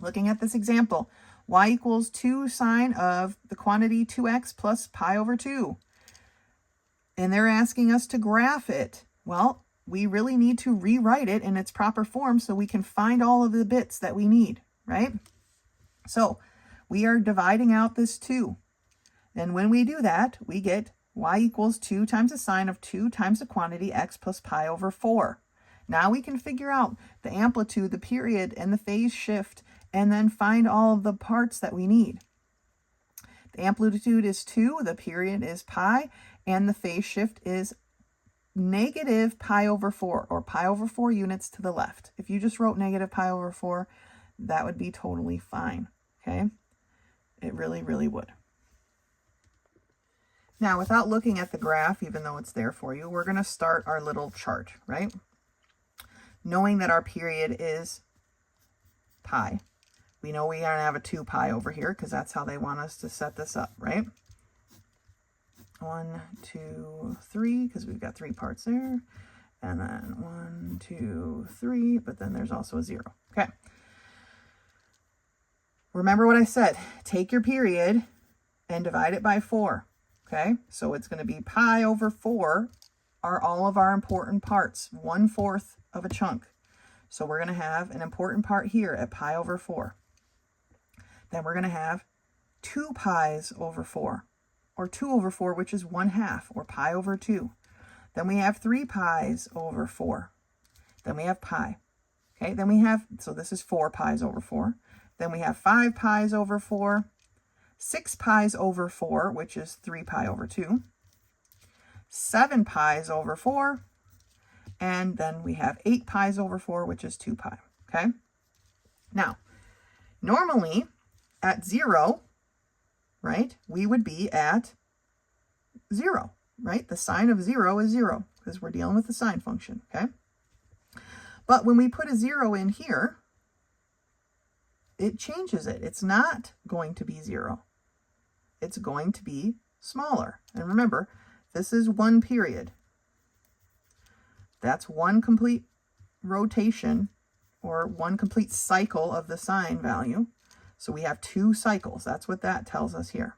Looking at this example, y equals 2 sine of the quantity 2x plus pi over 2. And they're asking us to graph it. Well, we really need to rewrite it in its proper form so we can find all of the bits that we need, right? So we are dividing out this 2. And when we do that, we get y equals 2 times the sine of 2 times the quantity x plus pi over 4. Now we can figure out the amplitude, the period, and the phase shift, and then find all of the parts that we need. The amplitude is 2, the period is pi, and the phase shift is negative pi over 4, or pi over 4 units to the left. If you just wrote negative pi over 4, that would be totally fine, okay? It really, really would. Now, without looking at the graph, even though it's there for you, we're going to start our little chart, right? Knowing that our period is pi. We know we gotta have a 2 pi over here because that's how they want us to set this up, right? 1, 2, 3, because we've got 3 parts there. And then 1, 2, 3, but then there's also a 0. Okay. Remember what I said. Take your period and divide it by 4. Okay, so it's going to be pi over 4 are all of our important parts, 1/4 of a chunk. So we're going to have an important part here at pi over 4. Then we're going to have 2 pi's over 4, or 2 over 4, which is 1/2, or pi over 2. Then we have 3 pi's over 4. Then we have pi. Okay, then we have, so this is 4 pi's over 4. Then we have 5 pi's over 4. 6 pi's over 4, which is 3 pi over 2. 7 pi's over 4. And then we have 8 pi's over 4, which is 2 pi. Okay? Now, normally at 0, right, we would be at 0, right? The sign of 0 is 0 because we're dealing with the sine function, okay? But when we put a 0 in here, it changes it. It's not going to be 0. It's going to be smaller. And remember, this is one period. That's one complete rotation or one complete cycle of the sine value. So we have 2 cycles. That's what that tells us here.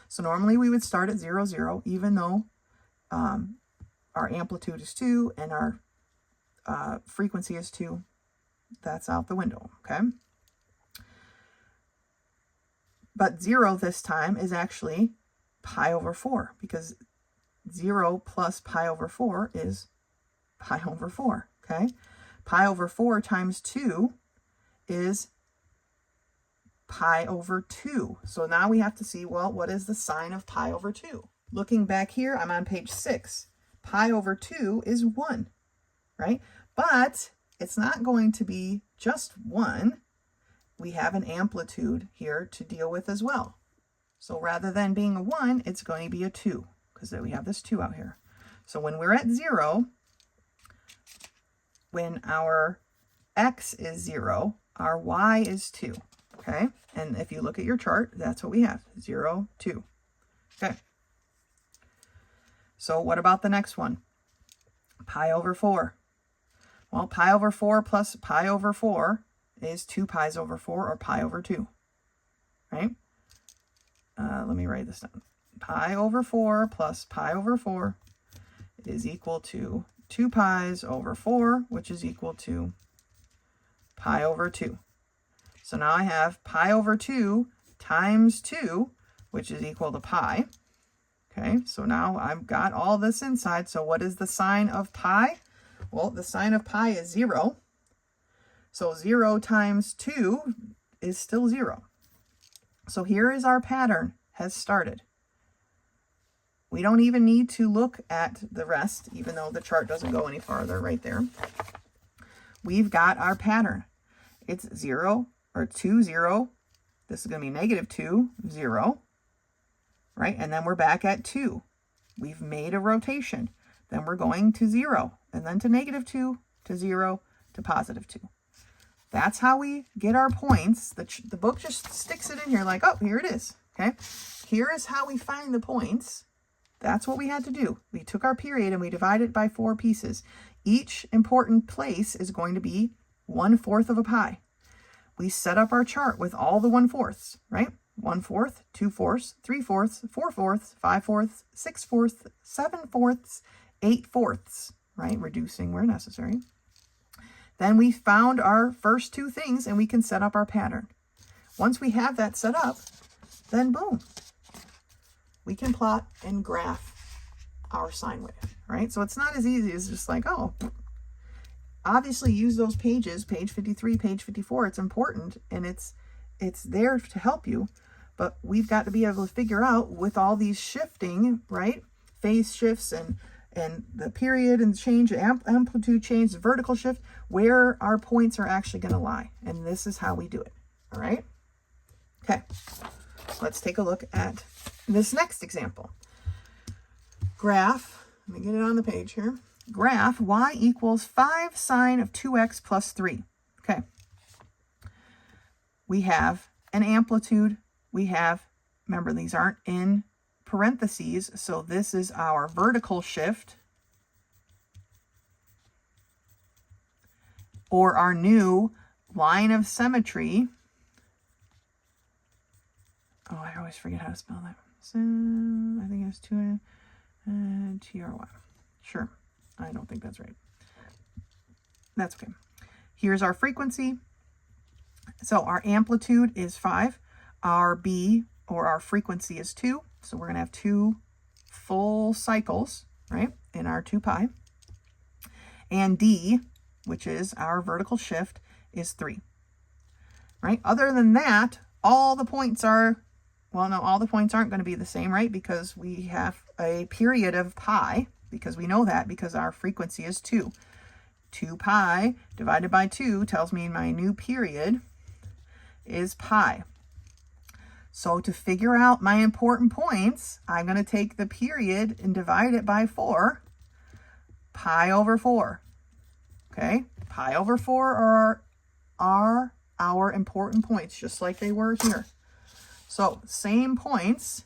So normally we would start at 0, 0, even though our amplitude is 2 and our frequency is 2. That's out the window, okay? But 0 this time is actually pi over 4, because 0 plus pi over 4 is pi over 4, okay? Pi over 4 times 2 is pi over 2. So now we have to see, well, what is the sine of pi over 2? Looking back here, I'm on page 6. Pi over 2 is 1, right? But it's not going to be just 1. We have an amplitude here to deal with as well. So rather than being a 1, it's going to be a 2, because we have this 2 out here. So when we're at 0, when our x is 0, our y is 2, okay? And if you look at your chart, that's what we have, 0, 2, okay? So what about the next one? Pi over 4. Well, pi over 4 plus pi over 4 is 2 pi's over 4, or pi over 2, right? Let me write this down. Pi over 4 plus pi over 4 is equal to 2 pi's over 4, which is equal to pi over 2. So now I have pi over 2 times 2, which is equal to pi. Okay, so now I've got all this inside. So what is the sine of pi? Well, the sine of pi is 0. So 0 times 2 is still 0. So here is our pattern has started. We don't even need to look at the rest, even though the chart doesn't go any farther right there. We've got our pattern. It's 0 or 2, 0. This is going to be negative 2, 0. Right? And then we're back at 2. We've made a rotation. Then we're going to 0, and then to negative 2, to 0, to positive 2. That's how we get our points. The book just sticks it in here like, oh, here it is. Okay? Here is how we find the points. That's what we had to do. We took our period and we divided it by 4 pieces. Each important place is going to be 1/4 of a pi. We set up our chart with all the 1/4s, right? 1/4, 2/4, 3/4, 4/4, 5/4, 6/4, 7/4, 8/4, right? Reducing where necessary. Then we found our first 2 things and we can set up our pattern. Once we have that set up, then boom, we can plot and graph our sine wave, right? So it's not as easy as just like, oh, obviously use those pages, page 53, page 54. It's important and it's there to help you, but we've got to be able to figure out with all these shifting, right? Phase shifts and the period and change, amplitude change, the vertical shift, where our points are actually going to lie. And this is how we do it. All right. Okay. Let's take a look at this next example. Graph, let me get it on the page here. Graph y equals 5 sine of 2x plus 3. Okay. We have an amplitude. We have, remember, these aren't in parentheses, so this is our vertical shift, or our new line of symmetry. Oh, I always forget how to spell that. So I think it's T-R-Y. Sure. I don't think that's right. That's okay. Here's our frequency. So our amplitude is 5. Our B, or our frequency, is 2. So we're going to have 2 full cycles, right, in our 2 pi. And D, which is our vertical shift, is 3. Right? Other than that, all the points are, well, no, all the points aren't going to be the same, right? Because we have a period of pi, because we know that, because our frequency is 2. 2 pi divided by 2 tells me my new period is pi. So to figure out my important points, I'm going to take the period and divide it by 4, pi over 4. Okay, pi over 4 are our important points, just like they were here. So same points,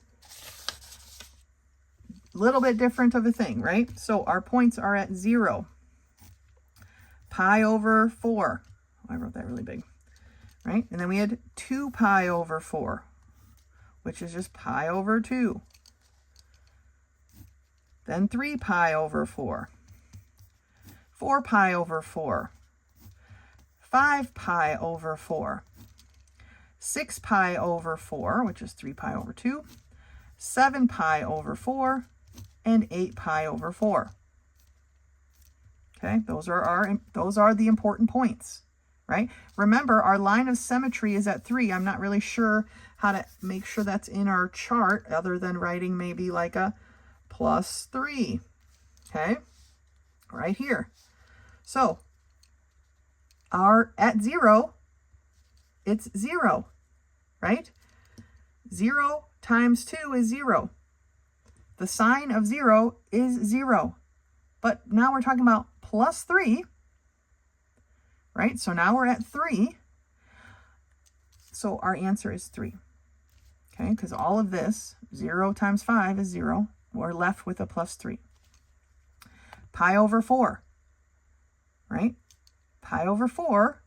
little bit different of a thing, right? So our points are at 0. Pi over 4. Oh, I wrote that really big, right? And then we had 2 pi over 4, which is just pi over 2. Then 3 pi over 4. 4 pi over 4. 5 pi over 4. 6 pi over 4, which is 3 pi over 2. 7 pi over 4. And 8 pi over 4. Okay, those are the important points, right? Remember, our line of symmetry is at 3. I'm not really sure how to make sure that's in our chart other than writing maybe like a +3. Okay, right here. So at 0, it's 0, right? 0 times 2 is 0. The sign of 0 is 0. But now we're talking about +3, right? So now we're at 3. So our answer is 3. Okay, because all of this, 0 times 5 is 0. We're left with a +3. Pi over 4, right? Pi over 4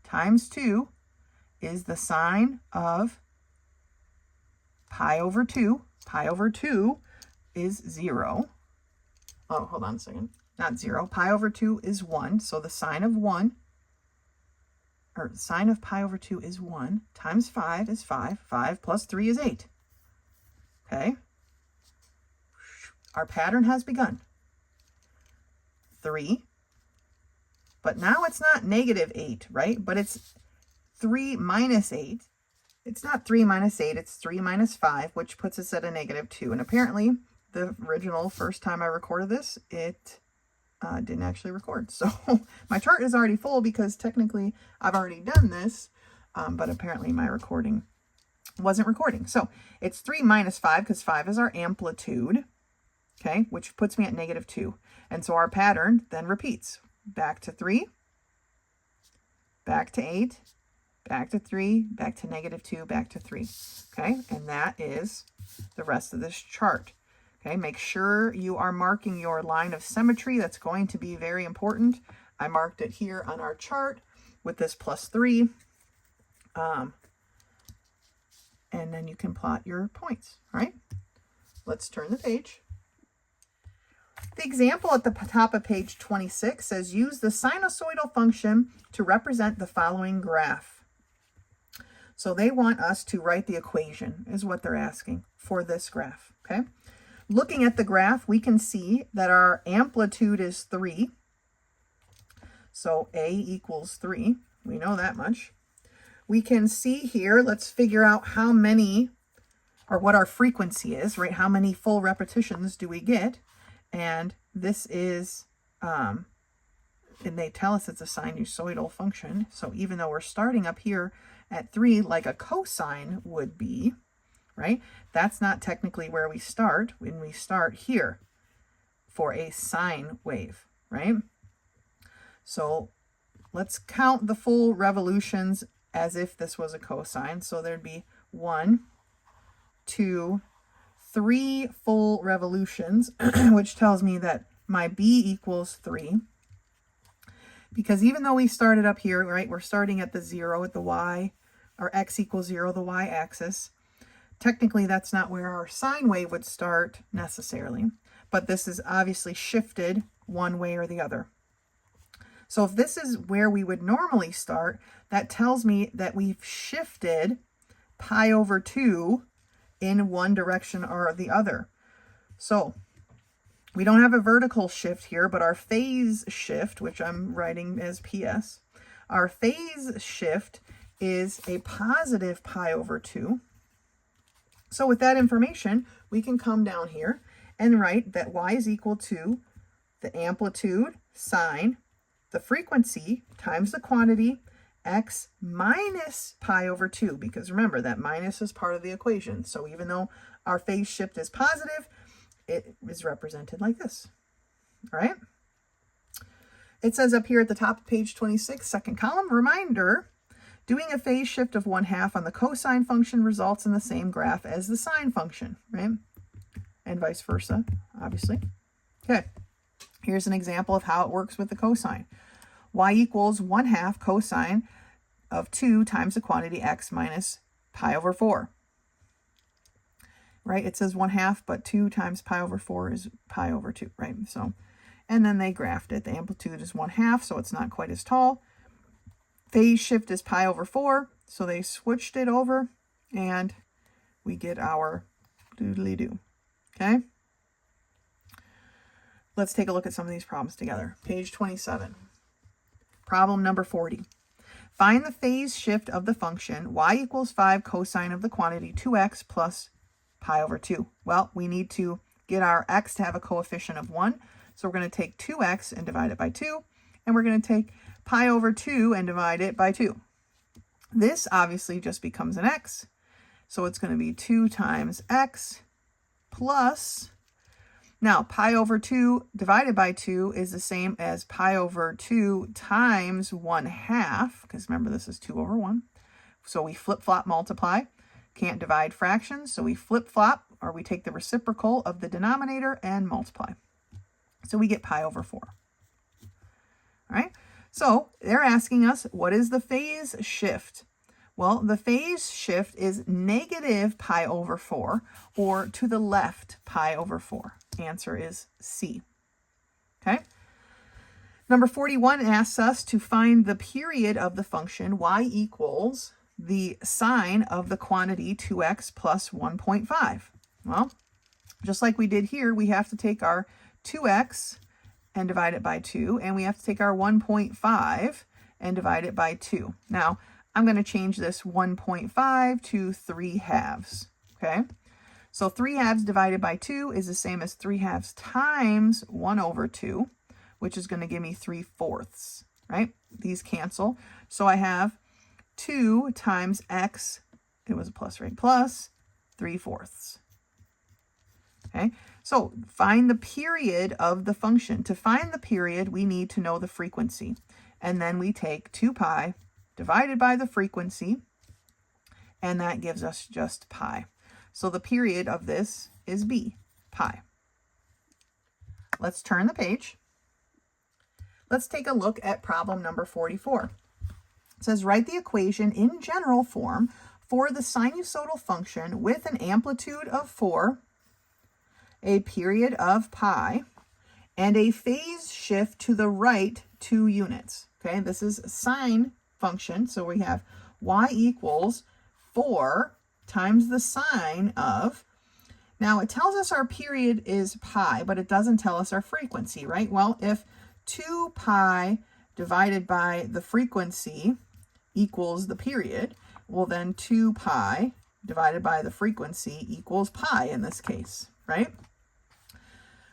times 2 is the sign of pi over 2. Pi over 2 is 0. Oh, hold on a second. Not 0. Pi over 2 is 1. So the sign of 1, or sign of pi over 2 is 1, times 5 is 5. 5 plus 3 is 8. Okay. Our pattern has begun. 3. But now it's not -8, right? But it's 3 minus 8. It's not 3 minus 8, it's 3 minus 5, which puts us at a -2. And apparently, the original first time I recorded this, it didn't actually record. So my chart is already full because technically I've already done this, but apparently my recording wasn't recording. So it's 3 minus 5 because 5 is our amplitude, okay, which puts me at -2. And so our pattern then repeats. Back to 3, back to 8, back to 3, back to -2, back to 3. Okay, and that is the rest of this chart. Okay, make sure you are marking your line of symmetry. That's going to be very important. I marked it here on our chart with this +3. And then you can plot your points, right? Let's turn the page. The example at the top of page 26 says, use the sinusoidal function to represent the following graph. So they want us to write the equation, is what they're asking for this graph, okay? Looking at the graph, we can see that our amplitude is 3. So A equals 3. We know that much. We can see here, let's figure out how many, or what our frequency is, right? How many full repetitions do we get? And this is, and they tell us it's a sinusoidal function. So even though we're starting up here at 3, like a cosine would be, right? That's not technically where we start when we start here for a sine wave, right? So let's count the full revolutions as if this was a cosine. So there'd be 1, 2, 3 full revolutions, which tells me that my B equals 3. Because even though we started up here, right, we're starting at the 0 at the y, or x equals 0, the y-axis. Technically, that's not where our sine wave would start necessarily, but this is obviously shifted one way or the other. So if this is where we would normally start, that tells me that we've shifted pi over 2 in one direction or the other. So we don't have a vertical shift here, but our phase shift, which I'm writing as PS, our phase shift is a positive pi over 2. So with that information, we can come down here and write that y is equal to the amplitude sine the frequency times the quantity x minus pi over 2, because remember that minus is part of the equation. So even though our phase shift is positive, it is represented like this. All right. It says up here at the top of page 26, second column, reminder, doing a phase shift of 1/2 on the cosine function results in the same graph as the sine function, right? And vice versa, obviously. Okay, here's an example of how it works with the cosine. Y equals 1/2 cosine of 2 times the quantity x minus pi over 4. Right, it says 1/2, but 2 times pi over 4 is pi over 2, right? So, and then they graphed it. The amplitude is 1/2, so it's not quite as tall. Phase shift is pi over 4, so they switched it over, and we get our doodly-doo, okay? Let's take a look at some of these problems together. Page 27. Problem number 40. Find the phase shift of the function y equals 5 cosine of the quantity 2x plus pi over 2. Well, we need to get our x to have a coefficient of 1. So we're going to take 2x and divide it by 2. And we're going to take pi over 2 and divide it by 2. This obviously just becomes an x. So it's going to be 2 times x plus, now pi over 2 divided by 2 is the same as pi over 2 times 1/2, because remember this is 2 over 1. So we flip-flop multiply. Can't divide fractions, so we flip-flop, or we take the reciprocal of the denominator and multiply. So we get pi over 4. All right, so they're asking us, what is the phase shift? Well, the phase shift is negative pi over 4, or to the left pi over 4. Answer is C. Okay. Number 41 asks us to find the period of the function y equals the sine of the quantity 2x plus 1.5. Well, just like we did here, we have to take our 2x and divide it by 2, and we have to take our 1.5 and divide it by 2. Now, I'm going to change this 1.5 to 3/2, okay? So 3/2 divided by 2 is the same as 3/2 times 1 over 2, which is going to give me 3/4, right? These cancel. So I have 2 times x, it was a plus, right? Plus 3/4. Okay, so find the period of the function. To find the period, we need to know the frequency. And then we take 2 pi divided by the frequency, and that gives us just pi. So the period of this is b, pi. Let's turn the page. Let's take a look at problem number 44. It says, write the equation in general form for the sinusoidal function with an amplitude of 4, a period of pi, and a phase shift to the right 2 units. Okay, this is a sine function, so we have y equals 4 times the sine of, now it tells us our period is pi, but it doesn't tell us our frequency, right? Well, if 2 pi divided by the frequency equals the period, well then 2 pi divided by the frequency equals pi in this case, right?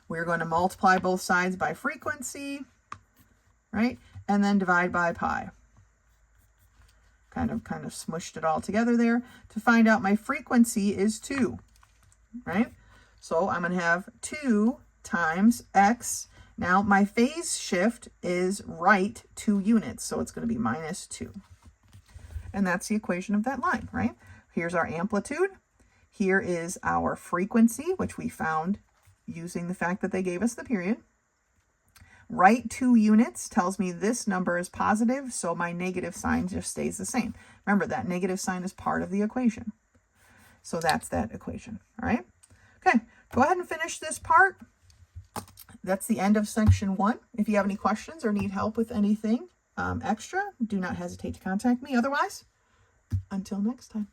We're going to multiply both sides by frequency, right? And then divide by pi. Kind of smushed it all together there. To find out my frequency is 2, right? So I'm going to have 2 times x. Now my phase shift is right 2 units, so it's going to be minus 2. And that's the equation of that line, right? Here's our amplitude. Here is our frequency, which we found using the fact that they gave us the period. Right 2 units tells me this number is positive, so my negative sign just stays the same. Remember, that negative sign is part of the equation. So that's that equation, all right? Okay, go ahead and finish this part. That's the end of section 1. If you have any questions or need help with anything extra, do not hesitate to contact me. Otherwise, until next time.